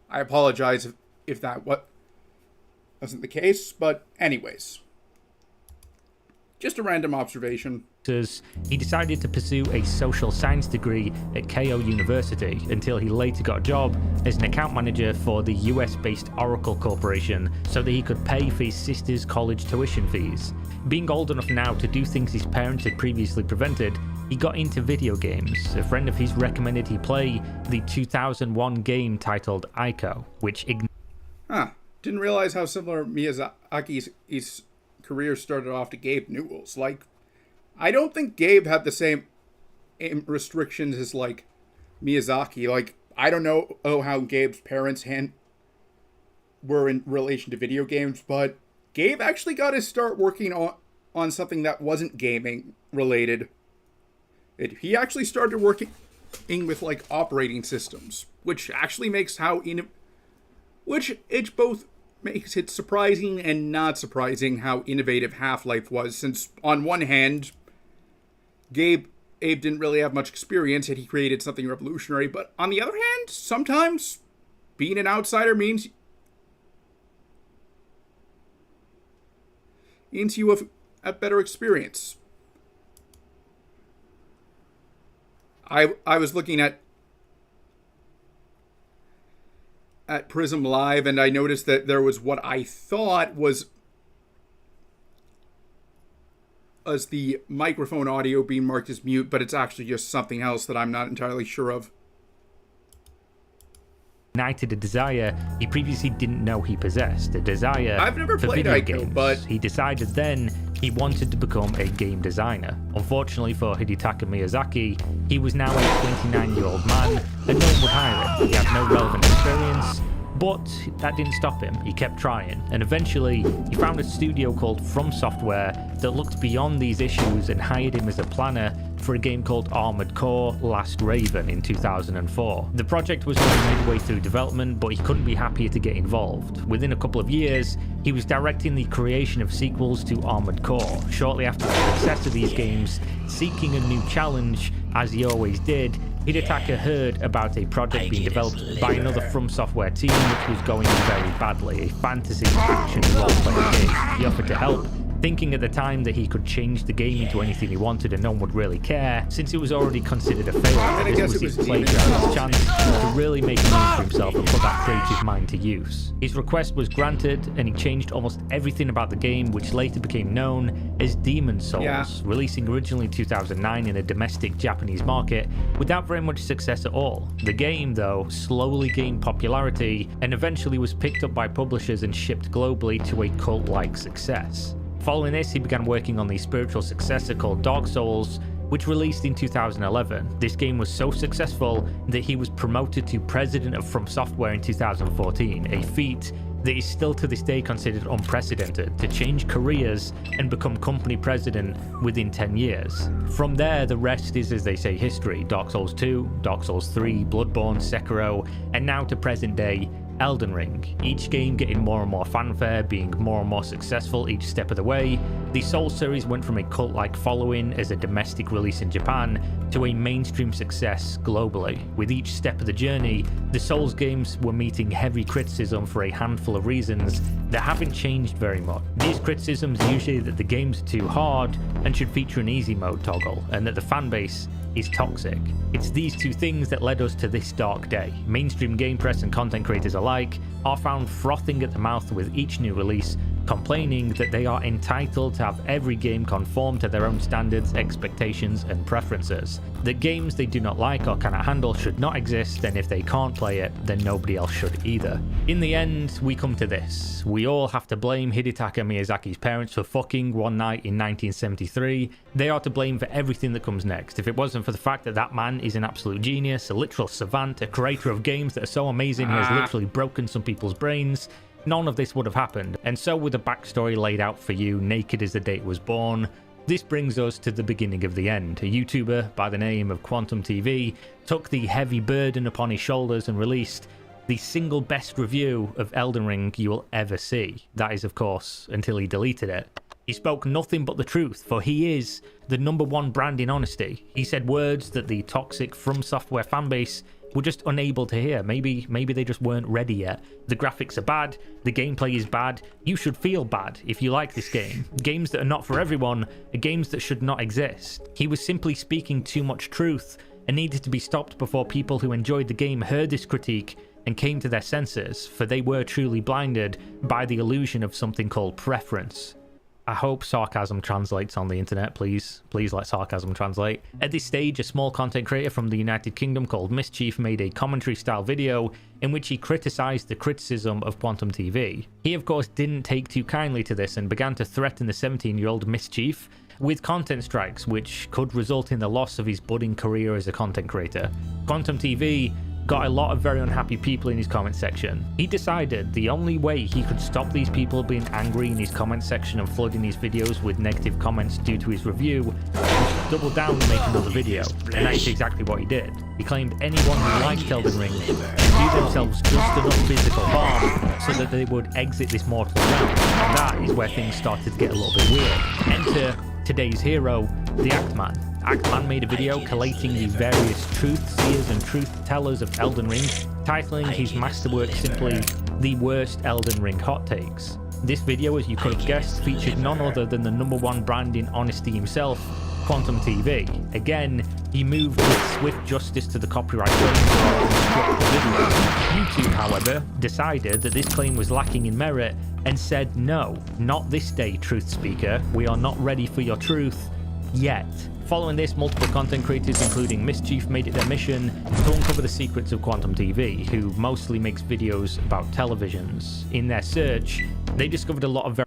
I apologize if that wasn't the case, but anyways. Just a random observation. He decided to pursue a social science degree at Keio University until he later got a job as an account manager for the US-based Oracle Corporation so that he could pay for his sister's college tuition fees. Being old enough now to do things his parents had previously prevented, he got into video games. A friend of his recommended he play the 2001 game titled Ico, which didn't realize how similar Miyazaki's career started off to Gabe Newell's. Like, I don't think Gabe had the same restrictions as, like, Miyazaki. Like, I don't know how Gabe's parents were in relation to video games, but Gabe actually got his start working on something that wasn't gaming related. He actually started working with, like, operating systems, which actually makes makes it surprising and not surprising how innovative Half-Life was, since on one hand, Abe didn't really have much experience, yet he created something revolutionary, but on the other hand, sometimes being an outsider means you have a better experience. I was looking at Prism Live, and I noticed that there was what I thought was as the microphone audio being marked as mute, but it's actually just something else that I'm not entirely sure of. Ignited a desire he previously didn't know he possessed, a desire I've never for played video Ico, games. but he decided then he wanted to become a game designer. Unfortunately for Hidetaka Miyazaki, he was now a 29-year-old man and no one would hire him. He had no relevant experience, but that didn't stop him. He kept trying, and eventually he found a studio called From Software that looked beyond these issues and hired him as a planner for a game called Armored Core Last Raven in 2004. The project was only midway through development, but he couldn't be happier to get involved. Within a couple of years, he was directing the creation of sequels to Armored Core. Shortly after the success of these games, seeking a new challenge, as he always did, Hidetaka heard about a project being developed by another From Software team which was going very badly, a fantasy action role-playing game. He offered to help, thinking at the time that he could change the game into anything he wanted and no one would really care, since it was already considered a failure. This was his playground, his chance to really make a name for himself and put that creative mind to use. His request was granted, and he changed almost everything about the game, which later became known as Demon Souls, releasing originally in 2009 in a domestic Japanese market without very much success at all. The game, though, slowly gained popularity and eventually was picked up by publishers and shipped globally to a cult-like success. Following this, he began working on the spiritual successor called Dark Souls, which released in 2011. This game was so successful that he was promoted to president of From Software in 2014, a feat that is still to this day considered unprecedented, to change careers and become company president within 10 years. From there, the rest is, as they say, history. Dark Souls 2, Dark Souls 3, Bloodborne, Sekiro, and now to present day, Elden Ring, each game getting more and more fanfare, being more and more successful each step of the way. The Souls series went from a cult-like following as a domestic release in Japan to a mainstream success globally. With each step of the journey, the Souls games were meeting heavy criticism for a handful of reasons that haven't changed very much. These criticisms are usually that the games are too hard and should feature an easy mode toggle, and that the fanbase is toxic. It's these two things that led us to this dark day. Mainstream game press and content creators alike are found frothing at the mouth with each new release, complaining that they are entitled to have every game conform to their own standards, expectations, and preferences. That games they do not like or cannot handle should not exist, and if they can't play it, then nobody else should either. In the end, we come to this. We all have to blame Hidetaka Miyazaki's parents for fucking one night in 1973. They are to blame for everything that comes next. If it wasn't for the fact that that man is an absolute genius, a literal savant, a creator of games that are so amazing he has literally broken some people's brains, none of this would have happened. And so, with the backstory laid out for you, naked as the day it was born, this brings us to the beginning of the end. A YouTuber by the name of pngtubers took the heavy burden upon his shoulders and released the single best review of Elden Ring you will ever see. That is, of course, until he deleted it. He spoke nothing but the truth, for he is the #1 brand in honesty. He said words that the toxic From Software fanbase were just unable to hear. Maybe they just weren't ready yet. The graphics are bad, the gameplay is bad, you should feel bad if you like this game. Games that are not for everyone are games that should not exist. He was simply speaking too much truth and needed to be stopped before people who enjoyed the game heard this critique and came to their senses, for they were truly blinded by the illusion of something called preference. I hope sarcasm translates on the internet, please. Please let sarcasm translate. At this stage, a small content creator from the United Kingdom called Mischief made a commentary-style video in which he criticised the criticism of pngtubers. He, of course, didn't take too kindly to this and began to threaten the 17-year-old Mischief with content strikes, which could result in the loss of his budding career as a content creator. pngtubers got a lot of very unhappy people in his comment section. He decided the only way he could stop these people being angry in his comment section and flooding his videos with negative comments due to his review was to double down and make another video, and that is exactly what he did. He claimed anyone who liked Elden Ring should do themselves just enough physical harm so that they would exit this mortal realm, and that is where things started to get a little bit weird. Enter today's hero, the Actman. Actman made a video collating the various truth seers and truth tellers of Elden Ring, titling his masterwork simply The Worst Elden Ring Hot Takes. This video, as you could have guessed, featured none other than the #1 brand in honesty himself, Quantum TV. Again, he moved with swift justice to the copyright claims and struck the video. YouTube, however, decided that this claim was lacking in merit and said, no, not this day, truth speaker. We are not ready for your truth yet. Following this, multiple content creators, including Mischief, made it their mission to uncover the secrets of Quantum TV, who mostly makes videos about televisions. In their search, they discovered a lot of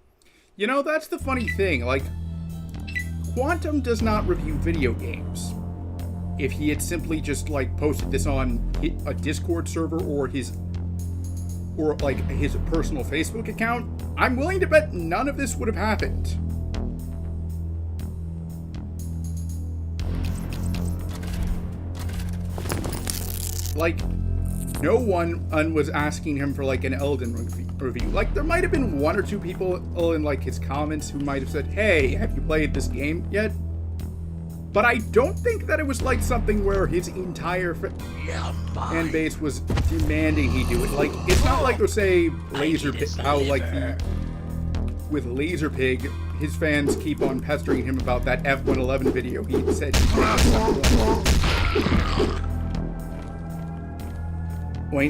You know, that's the funny thing. Like, Quantum does not review video games. If he had simply just like posted this on a Discord server or his personal Facebook account, I'm willing to bet none of this would have happened. Like, no one was asking him for like an Elden Ring review. Like, there might have been one or two people in like his comments who might have said, "Hey, have you played this game yet?" But I don't think that it was like something where his entire fan base was demanding he do it. Like, it's not like, let's say, with Laserpig, his fans keep on pestering him about that F-111 video he said he did.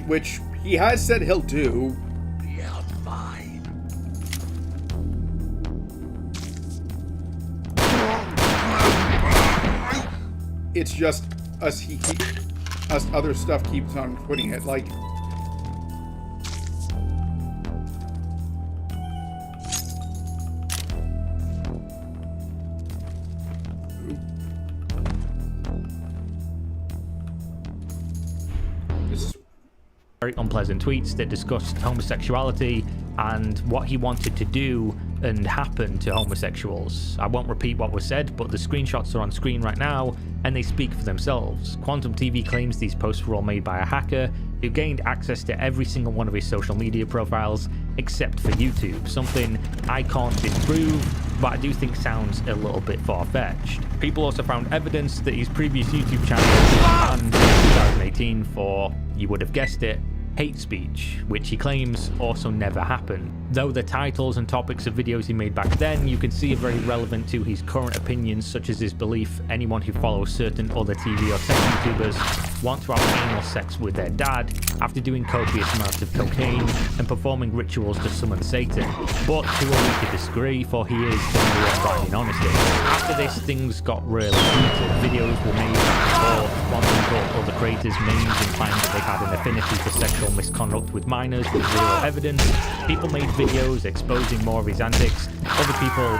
Which he has said he'll do. It's just us other stuff keeps on putting it. Like, very unpleasant tweets that discussed homosexuality and what he wanted to do and happen to homosexuals. I won't repeat what was said, but the screenshots are on screen right now and they speak for themselves. Quantum TV claims these posts were all made by a hacker who gained access to every single one of his social media profiles except for YouTube, something I can't disprove, but I do think sounds a little bit far-fetched. People also found evidence that his previous YouTube channel was banned in 2018 for, you would have guessed it, hate speech, which he claims also never happened. Though the titles and topics of videos he made back then you can see are very relevant to his current opinions, such as his belief anyone who follows certain other TV or sex YouTubers want to have anal sex with their dad after doing copious amounts of cocaine and performing rituals to summon Satan. But who are we to disagree, for he is generally upright in honesty. After this, things got really heated. Videos were made before Quantum brought other creators' names implying that they had an affinity for sexual misconduct with minors with zero evidence. People made videos exposing more of his antics. Other people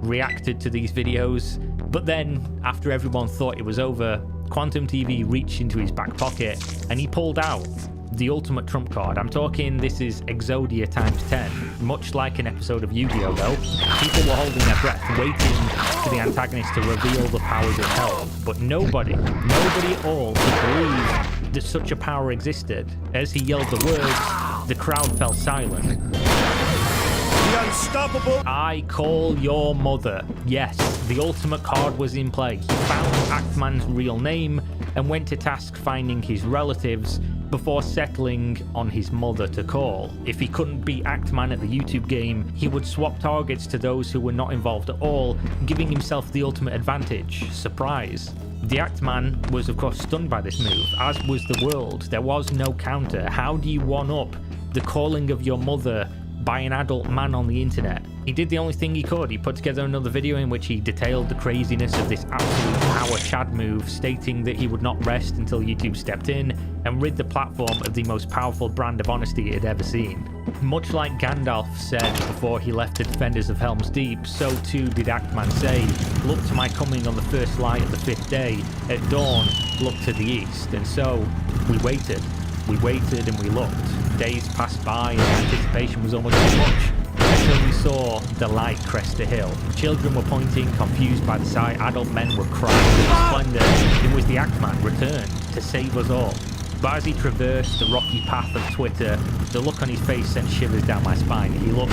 reacted to these videos. But then, after everyone thought it was over, Quantum TV reached into his back pocket and he pulled out the ultimate trump card. I'm talking, this is Exodia times 10. Much like an episode of Yu-Gi-Oh! Though, people were holding their breath, waiting for the antagonist to reveal the powers it held. But nobody at all could believe that such a power existed. As he yelled the words, the crowd fell silent. The unstoppable. I call your mother. Yes, the ultimate card was in play. He found Actman's real name and went to task finding his relatives before settling on his mother to call. If he couldn't beat Actman at the YouTube game, he would swap targets to those who were not involved at all, giving himself the ultimate advantage. Surprise. The Actman was of course stunned by this move, as was the world. There was no counter. How do you one-up the calling of your mother by an adult man on the internet. He did the only thing he could. He put together another video in which he detailed the craziness of this absolute power Chad move, stating that he would not rest until YouTube stepped in and rid the platform of the most powerful brand of honesty it had ever seen. Much like Gandalf said before he left the defenders of Helm's Deep, so too did Actman say, "Look to my coming on the first light of the 5th day. At dawn, look to the east." And so, we waited. We waited and we looked. Days passed by and anticipation was almost too much, until we saw the light crest a hill. Children were pointing, confused by the sight. Adult men were crying with the splendor. It was the Actman returned to save us all. But as he traversed the rocky path of Twitter, the look on his face sent shivers down my spine. He looked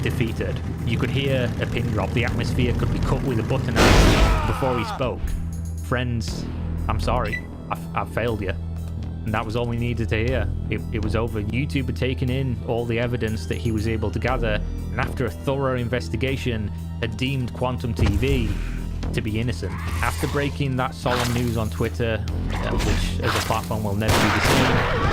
defeated. You could hear a pin drop. The atmosphere could be cut with a butter knife before he spoke. "Friends, I'm sorry. I've failed you." And that was all we needed to hear. It was over. YouTube had taken in all the evidence that he was able to gather, and after a thorough investigation, had deemed Quantum TV to be innocent. After breaking that solemn news on Twitter, which as a platform will never be the same,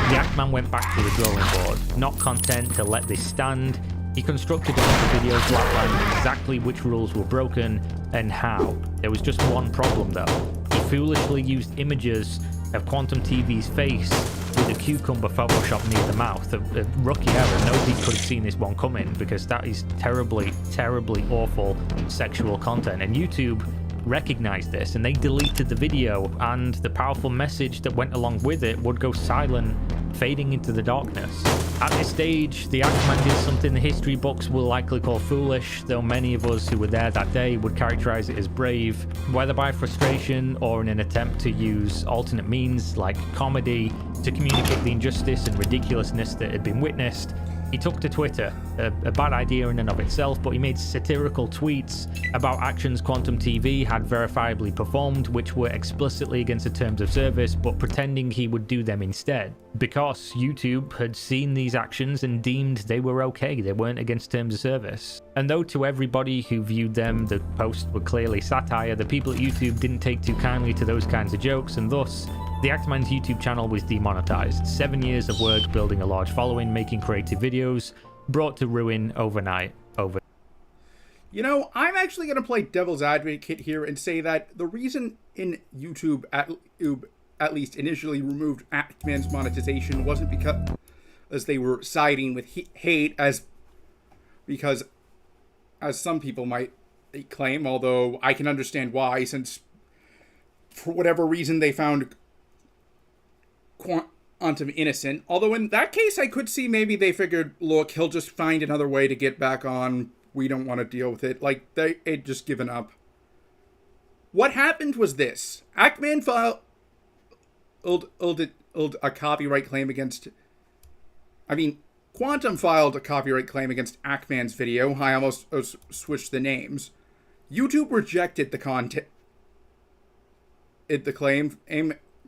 the Actman went back to the drawing board. Not content to let this stand, he constructed another video to outline exactly which rules were broken and how. There was just one problem though. He foolishly used images of Quantum TV's face with a cucumber Photoshop near the mouth. A rookie error. Nobody could have seen this one coming, because that is terribly, terribly awful sexual content. And YouTube recognized this and they deleted the video, and the powerful message that went along with it would go silent, fading into the darkness. At this stage, the Actman did something the history books will likely call foolish, though many of us who were there that day would characterize it as brave, whether by frustration or in an attempt to use alternate means like comedy to communicate the injustice and ridiculousness that had been witnessed. He took to Twitter, a bad idea in and of itself, but he made satirical tweets about actions Quantum TV had verifiably performed, which were explicitly against the terms of service, but pretending he would do them instead. Because YouTube had seen these actions and deemed they were okay, they weren't against terms of service. And though to everybody who viewed them, the posts were clearly satire, the people at YouTube didn't take too kindly to those kinds of jokes, and thus, the Actman's YouTube channel was demonetized. 7 years of work building a large following, making creative videos, brought to ruin overnight. You know, I'm actually going to play devil's advocate here and say that the reason YouTube at least initially removed Actman's monetization wasn't because they were siding with hate, because as some people might claim, although I can understand why, since for whatever reason they found Quantum innocent. Although in that case, I could see maybe they figured, look, he'll just find another way to get back on. We don't want to deal with it. Like, they had just given up. What happened was this. Actman filed a copyright claim against... Quantum filed a copyright claim against Actman's video. I almost switched the names. YouTube rejected the claim,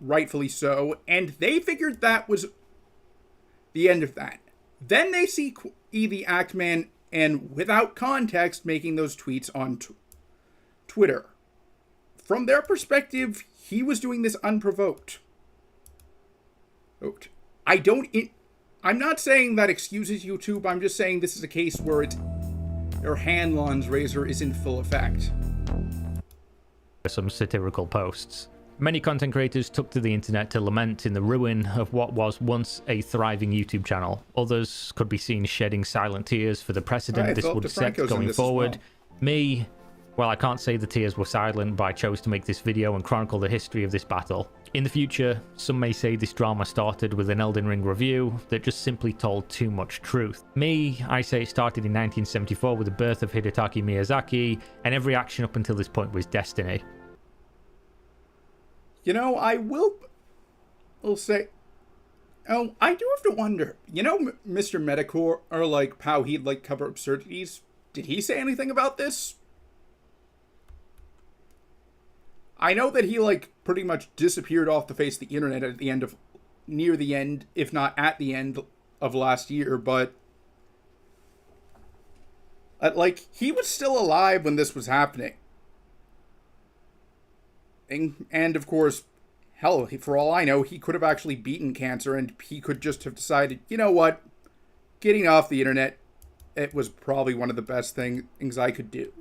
rightfully so, and they figured that was the end of that. Then they see the Actman, and without context, making those tweets on Twitter. From their perspective, he was doing this unprovoked. I'm not saying that excuses YouTube, I'm just saying this is a case where their Hanlon's razor is in full effect. Some satirical posts. Many content creators took to the internet to lament in the ruin of what was once a thriving YouTube channel. Others could be seen shedding silent tears for the precedent this would set going forward. Me, well, I can't say the tears were silent, but I chose to make this video and chronicle the history of this battle. In the future, some may say this drama started with an Elden Ring review that just simply told too much truth. Me, I say it started in 1974 with the birth of Hidetaka Miyazaki, and every action up until this point was destiny. You know, I will say, I do have to wonder, Mr. Metacore, or like how he'd like cover absurdities, did he say anything about this? I know that he like pretty much disappeared off the face of the internet at the end of, near the end, if not at the end of last year, but like he was still alive when this was happening. And of course, hell, for all I know, he could have actually beaten cancer, and he could just have decided, you know what, getting off the internet it was probably one of the best things I could do.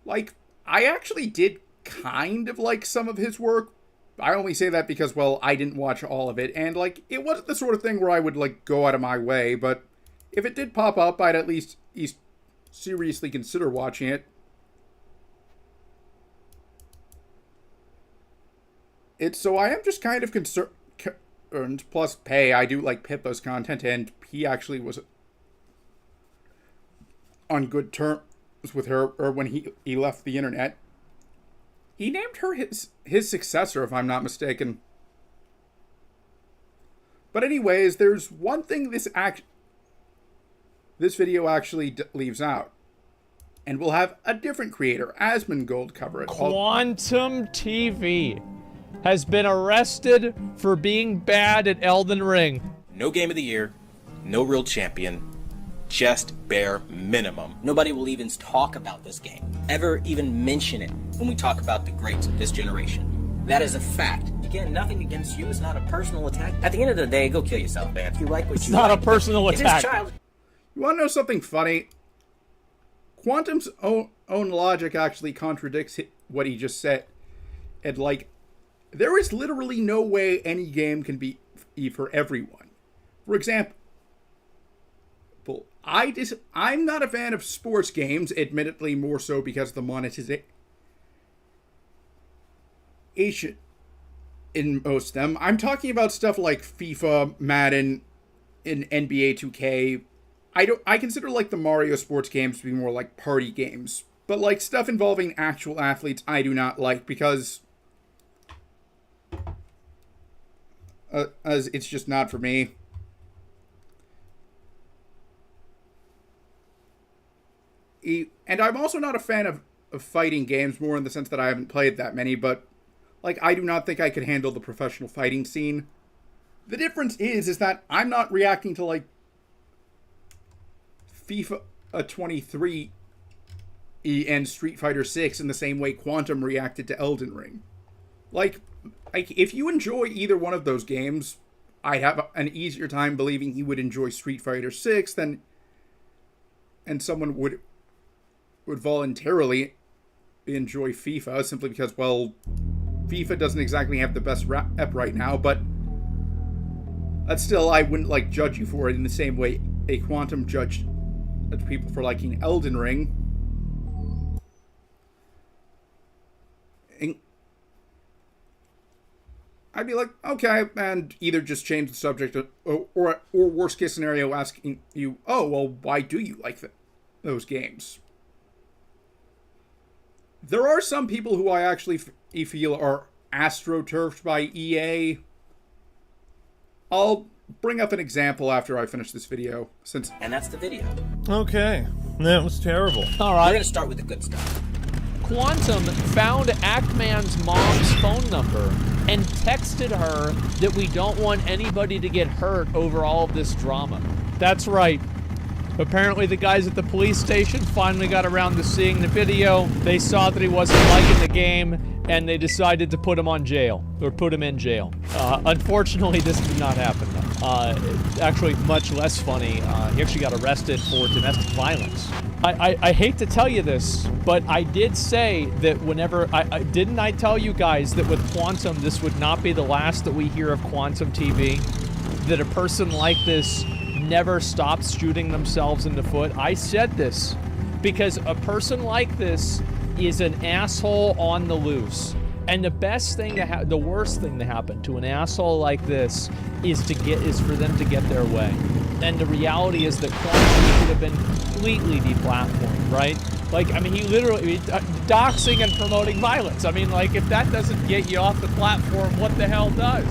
Like, I actually did kind of like some of his work. I only say that because, well, I didn't watch all of it, and, like, it wasn't the sort of thing where I would, like, go out of my way, but if it did pop up, I'd at least seriously consider watching it. So I am just kind of concerned, plus, hey, I do like Pippa's content, and he actually was on good terms with her, or when he left the internet. He named her his successor, if I'm not mistaken. But anyways, there's one thing this video actually leaves out. And we'll have a different creator, Asmongold, cover it. Quantum TV has been arrested for being bad at Elden Ring. No game of the year, no real champion, just bare minimum. Nobody will even talk about this game, ever even mention it when we talk about the greats of this generation. That is a fact. Again, nothing against you. It's not a personal attack. At the end of the day, go kill yourself, man. If you like what It's not a personal it attack. is child. You want to know something funny? Quantum's own logic actually contradicts what he just said. And, like, there is literally no way any game can be for everyone. For example, I'm not a fan of sports games, admittedly more so because of the monetization in most of them. I'm talking about stuff like FIFA, Madden, and NBA 2K. I consider like the Mario sports games to be more like party games. But like stuff involving actual athletes I do not like because as it's just not for me. And I'm also not a fan of fighting games, more in the sense that I haven't played that many, but like I do not think I could handle the professional fighting scene. The difference is that I'm not reacting to like FIFA 23 and Street Fighter 6 in the same way Quantum reacted to Elden Ring. Like if you enjoy either one of those games, I'd have an easier time believing you would enjoy Street Fighter 6 than and someone would voluntarily enjoy FIFA simply because, well, FIFA doesn't exactly have the best rep right now, but that's still, I wouldn't like judge you for it in the same way a Quantum judged people for liking Elden Ring. And I'd be like, okay, and either just change the subject or worst case scenario asking you, oh, well, why do you like those games? There are some people who I actually feel are astroturfed by EA. I'll bring up an example after I finish this video, And that's the video. Okay, that was terrible. All We're right. gonna start with the good stuff. Quantum found Ackman's mom's phone number and texted her that we don't want anybody to get hurt over all of this drama. That's right. Apparently the guys at the police station finally got around to seeing the video. They saw that he wasn't liking the game, and they decided to put him in jail. Unfortunately, this did not happen, though. Actually, much less funny, he actually got arrested for domestic violence. I hate to tell you this, but I did say that whenever... didn't I tell you guys that with Quantum, this would not be the last that we hear of Quantum TV? That a person like this never stops shooting themselves in the foot? I said this because a person like this is an asshole on the loose. And the best thing to the worst thing to happen to an asshole like this is for them to get their way. And the reality is that Quantum should have been completely deplatformed, right? Like, I mean, he literally doxing and promoting violence. I mean, like, if that doesn't get you off the platform, what the hell does?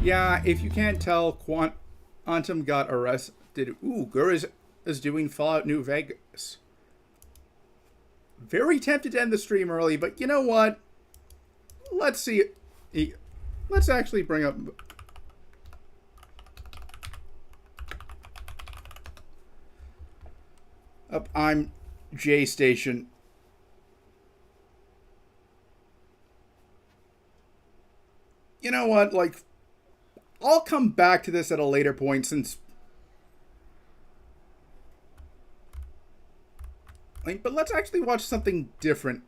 Yeah, if you can't tell, Quantum got arrested. Ooh, Gur is doing Fallout New Vegas. Very tempted to end the stream early, but you know what? Let's see. Let's actually bring up... I'm J Station. You know what? Like, I'll come back to this at a later point since... Like, but let's actually watch something different.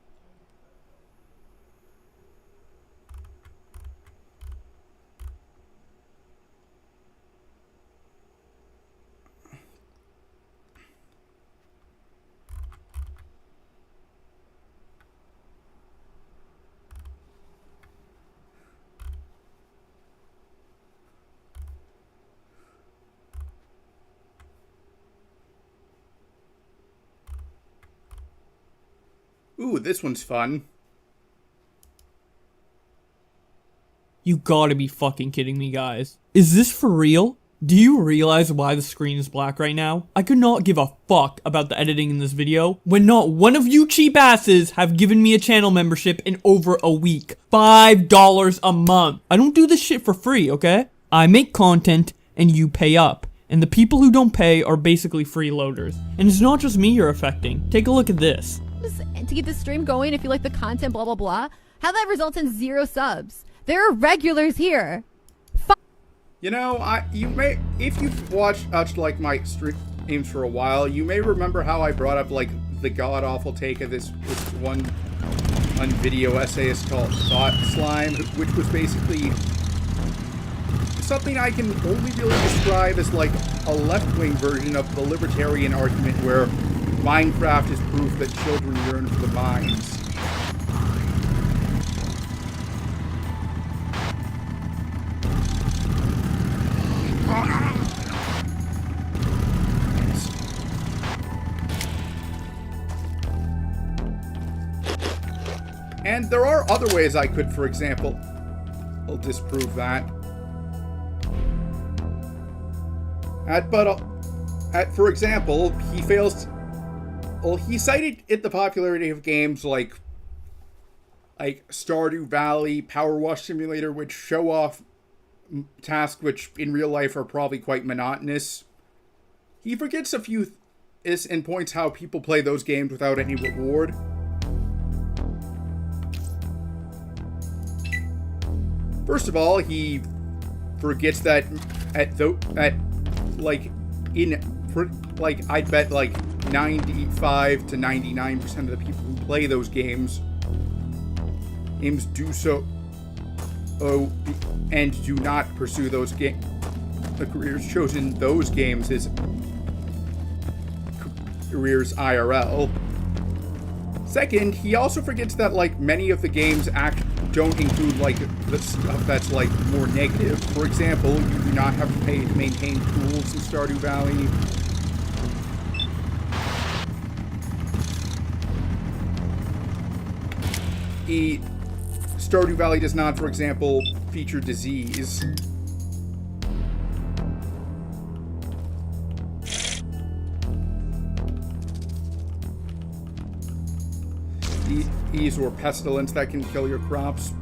Ooh, this one's fun. You gotta be fucking kidding me, guys. Is this for real? Do you realize why the screen is black right now? I could not give a fuck about the editing in this video when not one of you cheap asses have given me a channel membership in over a week. $5 a month. I don't do this shit for free, okay? I make content and you pay up. And the people who don't pay are basically freeloaders. And it's not just me you're affecting. Take a look at this. To keep the stream going, if you like the content, blah blah blah, how that results in 0 subs. There are regulars here. You know, you may, if you've watched like my streams for a while, you may remember how I brought up like the god awful take of this one video essayist called Thought Slime, which was basically something I can only really describe as like a left-wing version of the libertarian argument where Minecraft is proof that children yearn for the mines. And there are other ways I could, for example, disprove that. For example, he fails. Well, he cited the popularity of games like Stardew Valley, Power Wash Simulator, which show off tasks which in real life are probably quite monotonous. He forgets a few and points how people play those games without any reward. First of all, he forgets that I'd bet like 95 to 99% of the people who play those games do so and do not pursue those the careers chosen in those games as careers IRL. Second, he also forgets that like many of the games don't include like the stuff that's like more negative. For example, you do not have to pay to maintain tools in Stardew Valley. Stardew Valley does not, for example, feature disease. Disease or pestilence that can kill your crops.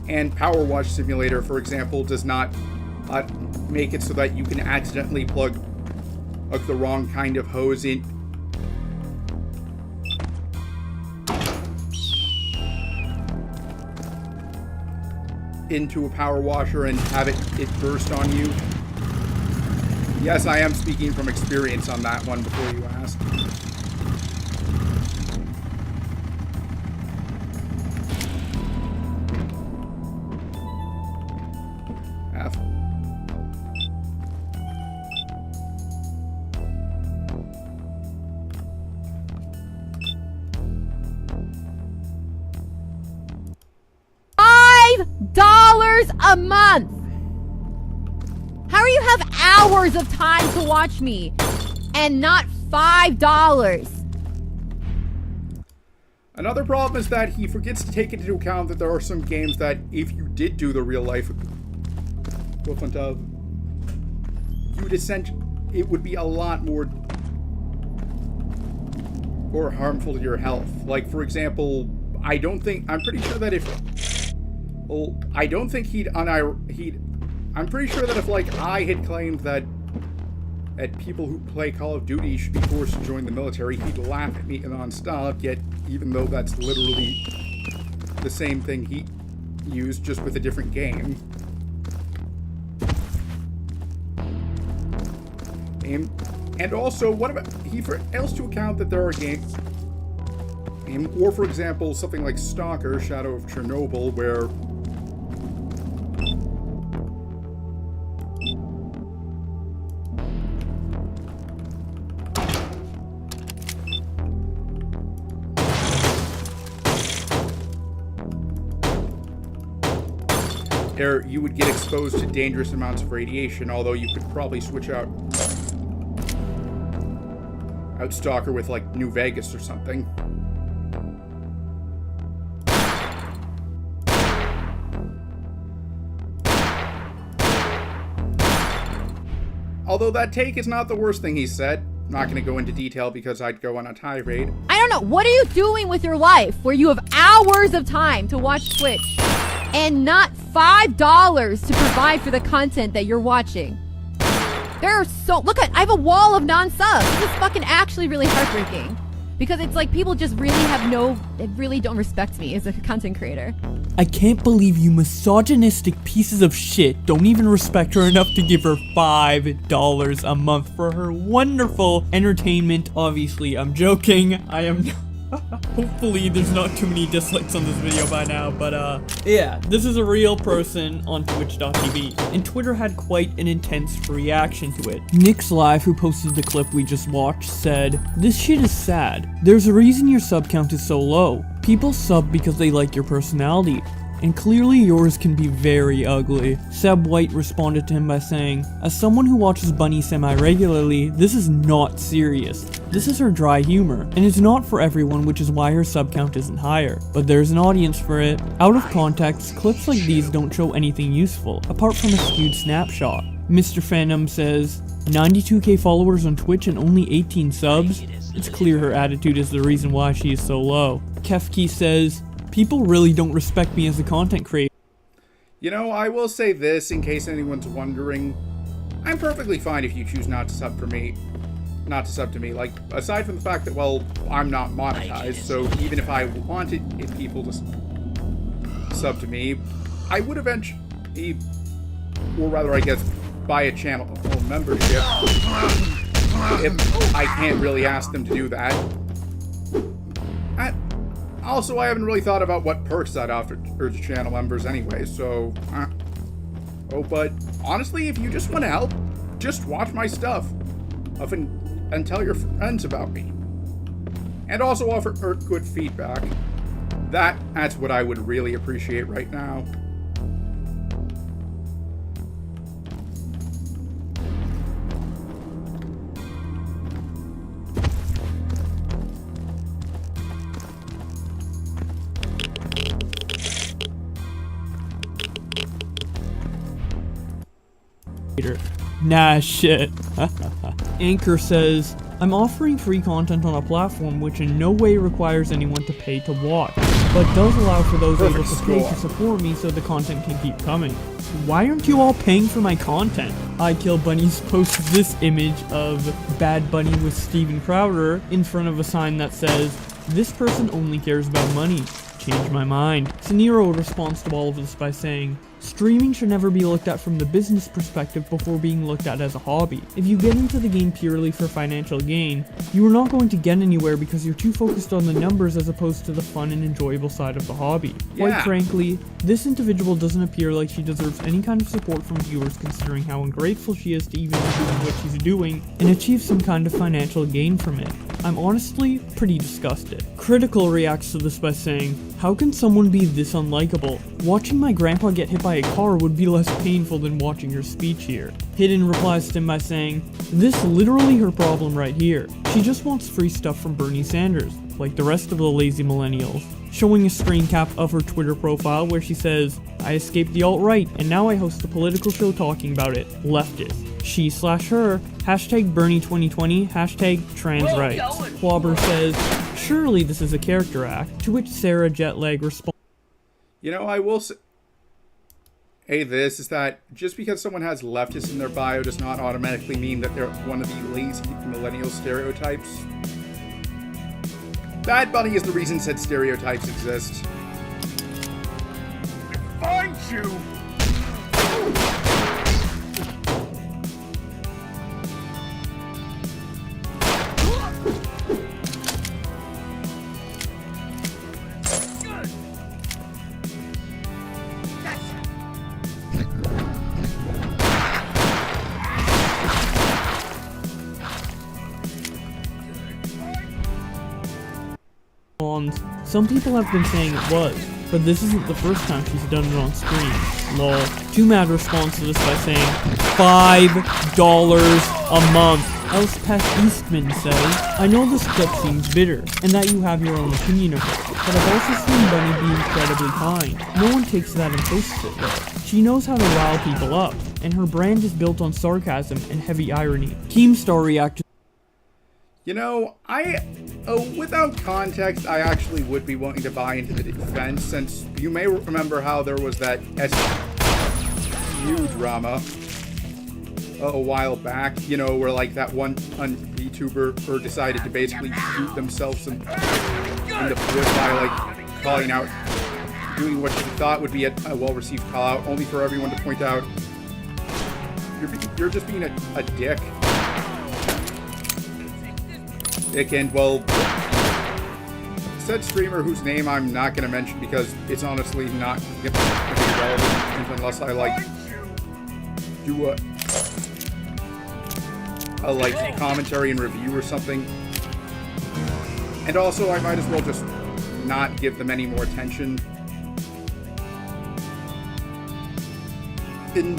And Power Wash Simulator, for example, does not make it so that you can accidentally plug the wrong kind of hose in. Into a power washer and have it burst on you. Yes, I am speaking from experience on that one before you asked. F. $5 a month. How do you have hours of time to watch me and not $5? Another problem is that he forgets to take into account that there are some games that if you did do the real life equivalent of, it would be a lot more harmful to your health. Like, for example, I'm pretty sure that if like I had claimed that that people who play Call of Duty should be forced to join the military, he'd laugh at me non-stop, yet even though that's literally the same thing he used, just with a different game. And also, what about he fails to account that there are games, or for example, something like Stalker, Shadow of Chernobyl, where you would get exposed to dangerous amounts of radiation, although you could probably switch out Stalker with, like, New Vegas or something. Although that take is not the worst thing he said. I'm not going to go into detail because I'd go on a tirade. I don't know. What are you doing with your life where you have hours of time to watch Twitch and not $5 to provide for the content that you're watching? There are I have a wall of non-subs. This is fucking actually really heartbreaking. Because it's like people just really don't respect me as a content creator. I can't believe you misogynistic pieces of shit don't even respect her enough to give her $5 a month for her wonderful entertainment. Obviously, I'm joking. I am hopefully there's not too many dislikes on this video by now, but yeah, this is a real person on twitch.tv, and Twitter had quite an intense reaction to it. Nick's Live, who posted the clip we just watched, said, "This shit is sad. There's a reason your sub count is so low. People sub because they like your personality, and clearly yours can be very ugly." Seb White responded to him by saying, "As someone who watches Bunny semi-regularly, this is not serious. This is her dry humor, and it's not for everyone, which is why her sub count isn't higher. But there's an audience for it." Out of context, clips like these don't show anything useful, apart from a skewed snapshot. Mr. Phantom says, 92k followers on Twitch and only 18 subs? It's clear her attitude is the reason why she is so low. Kefki says, "People really don't respect me as a content creator." You know, I will say this in case anyone's wondering. I'm perfectly fine if you choose not to sub to me. Like, aside from the fact that, well, I'm not monetized, so even if I wanted people to sub to me, I would eventually, or rather, I guess, buy a channel membership if I can't really ask them to do that. Also, I haven't really thought about what perks I'd offer to channel members anyway, so... but honestly, if you just want to help, just watch my stuff. And tell your friends about me. And also offer good feedback. That's what I would really appreciate right now. Nah, shit. Anchor says, "I'm offering free content on a platform which in no way requires anyone to pay to watch, but does allow for those able to pay to support me so the content can keep coming. Why aren't you all paying for my content?" I Kill Bunnies posts this image of Bad Bunny with Steven Crowder in front of a sign that says, "This person only cares about money. Change my mind." Saniro responds to all of this by saying, "Streaming should never be looked at from the business perspective before being looked at as a hobby. If you get into the game purely for financial gain, you are not going to get anywhere because you're too focused on the numbers as opposed to the fun and enjoyable side of the hobby. Quite frankly, this individual doesn't appear like she deserves any kind of support from viewers considering how ungrateful she is to even be doing what she's doing and achieve some kind of financial gain from it. I'm honestly pretty disgusted." Critical reacts to this by saying, "How can someone be this unlikable? Watching my grandpa get hit by a car would be less painful than watching her speech here." Hidden replies to him by saying, "This literally her problem right here. She just wants free stuff from Bernie Sanders, like the rest of the lazy millennials." Showing a screen cap of her Twitter profile where she says, "I escaped the alt-right and now I host a political show talking about it. Leftist. She/her, hashtag Bernie 2020, hashtag trans rights." Quabber says, "Surely this is a character act," to which Sarah Jetlag responds, You know, I will say... this is that just because someone has leftist in their bio does not automatically mean that they're one of the lazy millennial stereotypes. Bad Bunny is the reason said stereotypes exist. Find you! Some people have been saying it was, but this isn't the first time she's done it on screen. Lol. 2Mad responds to this by saying, $5 a month. Else Pest Eastman says, I know this clip seems bitter, and that you have your own opinion of it, but I've also seen Bunny be incredibly kind. No one takes that and posts it though. She knows how to rile people up, and her brand is built on sarcasm and heavy irony. Keemstar reacted. You know, without context, I actually would be willing to buy into the defense, since you may remember how there was that SU drama a while back, you know, where like that one VTuber decided to basically shoot themselves in the foot by like calling out, doing what she thought would be a well-received call out, only for everyone to point out, you're just being a dick. And, well, said streamer whose name I'm not going to mention because it's honestly not going to be relevant unless I, like, do a like, commentary and review or something. And also, I might as well just not give them any more attention. And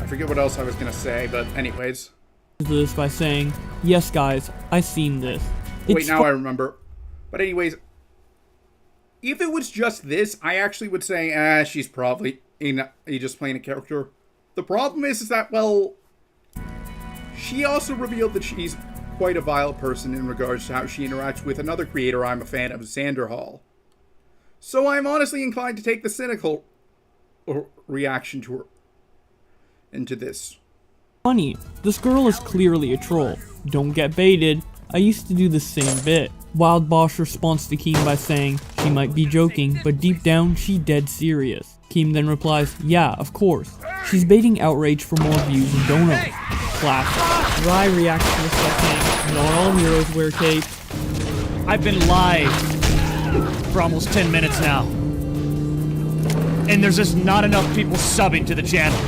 I forget what else I was going to say, but anyways. This by saying, yes guys, I seen this. Wait, now I remember. But anyways, if it was just this, I actually would say, she's probably just playing a character. The problem is that, well, she also revealed that she's quite a vile person in regards to how she interacts with another creator I'm a fan of, Xander Hall. So I'm honestly inclined to take the cynical reaction to her into this. Funny, this girl is clearly a troll. Don't get baited. I used to do the same bit. Wild Bosch responds to Keem by saying, she might be joking, but deep down, she dead serious. Keem then replies, yeah, of course. She's baiting outrage for more views and donuts. Classic. Rai reacts to this by saying, not all heroes wear capes. I've been live for almost 10 minutes now. And there's just not enough people subbing to the channel.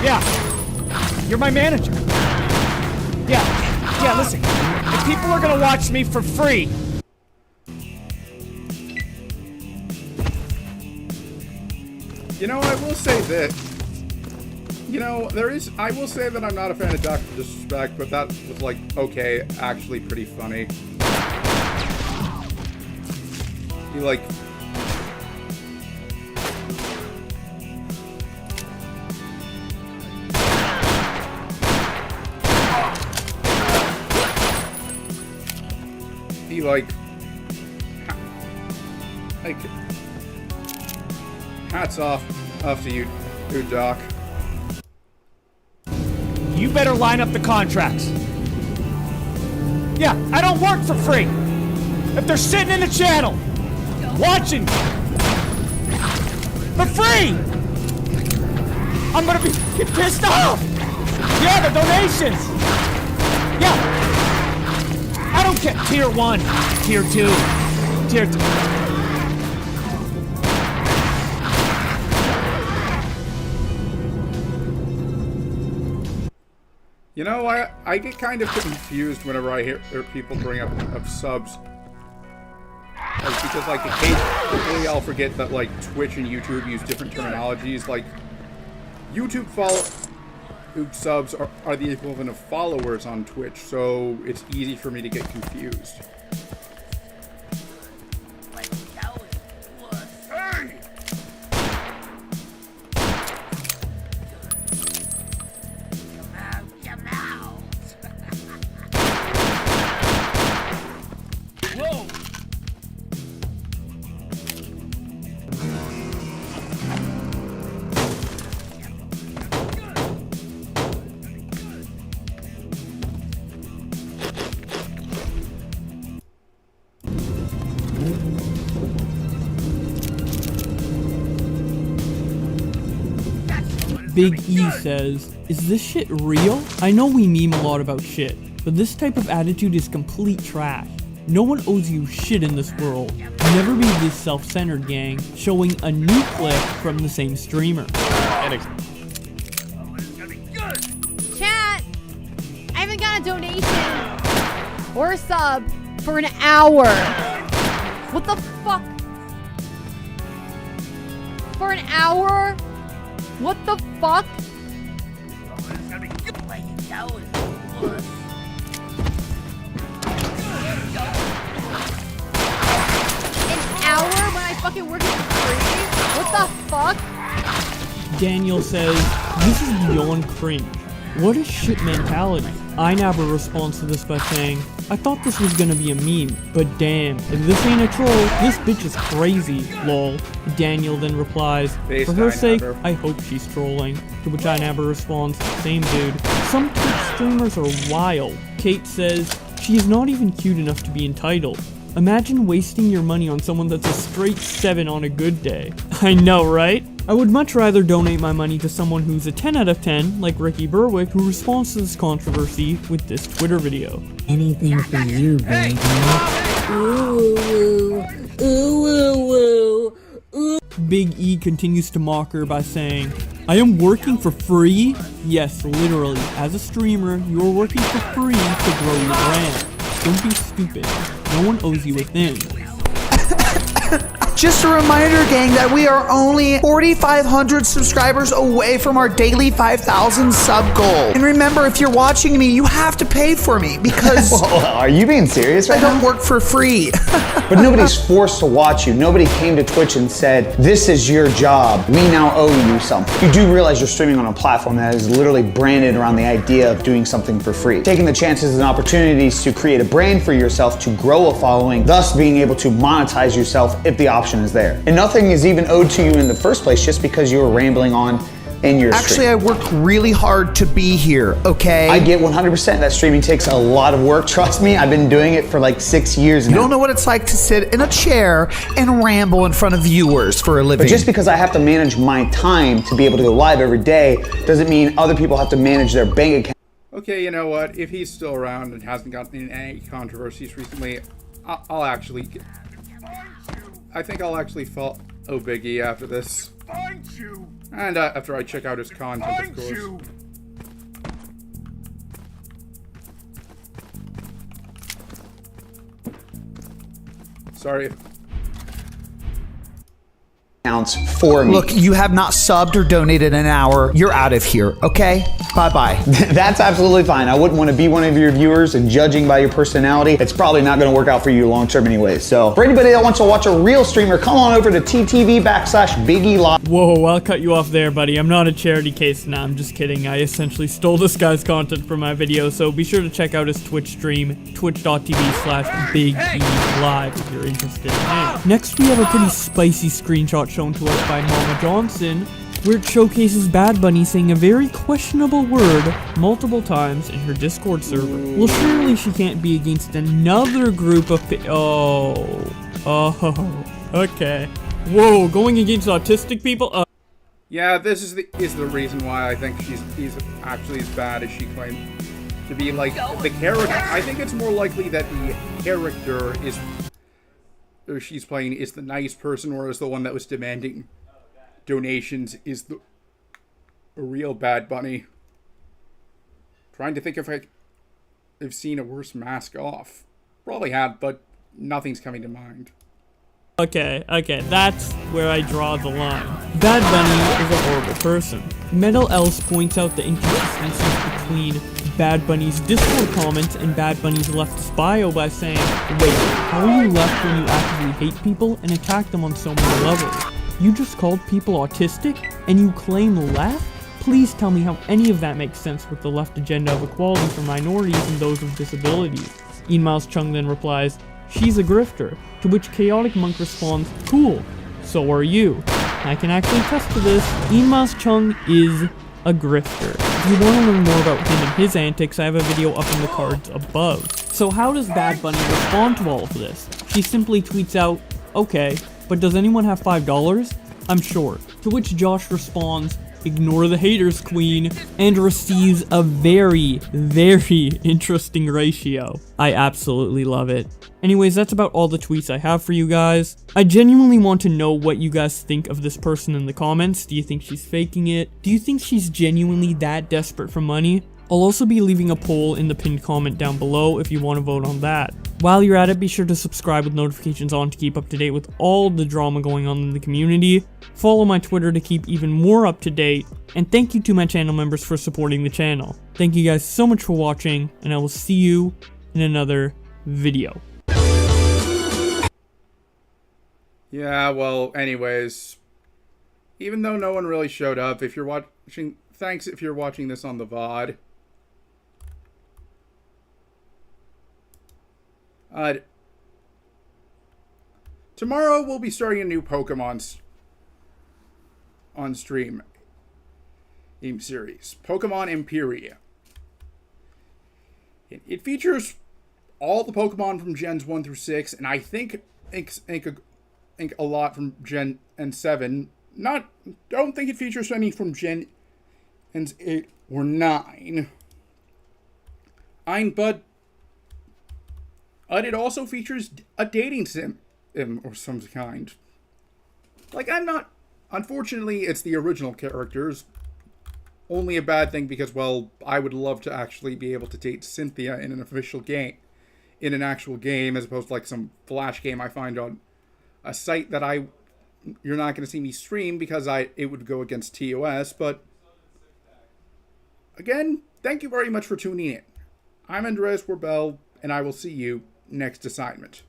Yeah, you're my manager. Yeah, listen, if people are gonna watch me for free. You know, I will say that, you know, I will say that I'm not a fan of Dr. Disrespect, but that was like, okay, actually pretty funny. He like, hats off to you, Doc. You better line up the contracts. Yeah, I don't work for free. If they're sitting in the channel, watching for free, I'm gonna get pissed off. Yeah, the donations. Yeah, I don't care. Tier 1, Tier 2, Tier 3. You know, I get kind of confused whenever I hear people bring up subs. Because, like, occasionally I'll forget that, like, Twitch and YouTube use different terminologies. Like, YouTube subs are the equivalent of followers on Twitch, so it's easy for me to get confused. Big E says, "Is this shit real? I know we meme a lot about shit, but this type of attitude is complete trash. No one owes you shit in this world. Never be this self-centered, gang." Showing a new clip from the same streamer. Chat, I haven't got a donation or a sub for an hour. What the fuck? For an hour? What the fuck? An hour when I fucking work for free? What the fuck? Daniel says, "This is beyond cringe. What a shit mentality." iNabber responds to this by saying, "I thought this was gonna be a meme, but damn, if this ain't a troll, this bitch is crazy, lol." Daniel then replies, Based "For her sake, iNabber. I hope she's trolling." To which iNabber responds, "Same dude. Some Twitch streamers are wild." Kate says, "She is not even cute enough to be entitled. Imagine wasting your money on someone that's a straight 7 on a good day." I know, right? I would much rather donate my money to someone who's a 10 out of 10, like Ricky Berwick, who responds to this controversy with this Twitter video. Anything for you, baby. Ooh, ooh, ooh, ooh. Big E continues to mock her by saying, "I am working for free?" Yes, literally. As a streamer, you are working for free to grow your brand. Don't be stupid. No one owes you a thing. Just a reminder, gang, that we are only 4,500 subscribers away from our daily 5,000 sub goal. And remember, if you're watching me, you have to pay for me because Are you being serious I right don't now? work for free. But nobody's forced to watch you. Nobody came to Twitch and said, "This is your job. We now owe you something." You do realize you're streaming on a platform that is literally branded around the idea of doing something for free. Taking the chances and opportunities to create a brand for yourself, to grow a following, thus being able to monetize yourself if the option is there. And nothing is even owed to you in the first place just because you were rambling on in your Actually, stream. I worked really hard to be here, okay? I get 100% that streaming takes a lot of work. Trust me, I've been doing it for like 6 years now. You don't know what it's like to sit in a chair and ramble in front of viewers for a living. But just because I have to manage my time to be able to go live every day doesn't mean other people have to manage their bank account. Okay, you know what? If he's still around and hasn't gotten in any controversies recently, I'll actually... I think I'll actually follow Biggie after this. And after I check out his content, of course. Sorry. Accounts for me. Look, you have not subbed or donated an hour. You're out of here, okay? Bye-bye. That's absolutely fine. I woughouldn't want to be one of your viewers, and judging by your personality, it's probably not going to work out for you long term anyway. So for anybody that wants to watch a real streamer, come on over to ttv.com/Biggie Live. Whoa, I'll cut you off there, buddy. I'm not a charity case. Nah, I'm just kidding. I essentially stole this guy's content from my video, so be sure to check out his Twitch stream, twitch.tv/BigELive if you're interested in it. Next, we have a pretty spicy screenshot shown to us by Mama Johnson, where it showcases Bad Bunny saying a very questionable word multiple times in her Discord server. Well, surely she can't be against another group of okay. Whoa, going against autistic people? Yeah, this is the reason why I think she's actually as bad as she claimed to be. Like, the character, I think it's more likely that the character she's playing is the nice person, whereas the one that was demanding donations is the real Bad Bunny. Trying to think if I've seen a worse mask off. Probably have, but nothing's coming to mind. Okay, that's where I draw the line. Bad Bunny is a horrible person. Metal Else points out the inconsistencies between Bad Bunny's Discord comments and Bad Bunny's leftist bio by saying, wait, how are you left when you actively hate people and attack them on so many levels? You just called people autistic and you claim left? Please tell me how any of that makes sense with the left agenda of equality for minorities and those with disabilities. Mouse Chung then replies, she's a grifter, to which Chaotic Monk responds, cool, so are you. I can actually attest to this, Mouse Chung is a grifter. If you want to learn more about him and his antics, I have a video up in the cards above. So how does Bad Bunny respond to all of this? She simply tweets out, okay, but does anyone have $5? I'm short. To which Josh responds, ignore the haters, queen, and receives a very, very interesting ratio. I absolutely love it. Anyways, that's about all the tweets I have for you guys. I genuinely want to know what you guys think of this person in the comments. Do you think she's faking it? Do you think she's genuinely that desperate for money? I'll also be leaving a poll in the pinned comment down below if you want to vote on that. While you're at it, be sure to subscribe with notifications on to keep up to date with all the drama going on in the community. Follow my Twitter to keep even more up to date. And thank you to my channel members for supporting the channel. Thank you guys so much for watching, and I will see you in another video. Yeah, well, anyways, even though no one really showed up, if you're watching, thanks if you're watching this on the VOD. Tomorrow we'll be starting a new Pokemon on stream series, Pokemon Imperia. It features all the Pokemon from Gens 1 through 6, and I think a lot from Gen 7. Don't think it features any from Gen 8 or 9. But it also features a dating sim or some kind. Like, unfortunately, it's the original characters. Only a bad thing because, well, I would love to actually be able to date Cynthia in an official game, in an actual game, as opposed to like some flash game I find on a site that you're not going to see me stream because it would go against TOS. But again, thank you very much for tuning in. I'm Andreas Werbel, and I will see you next assignment.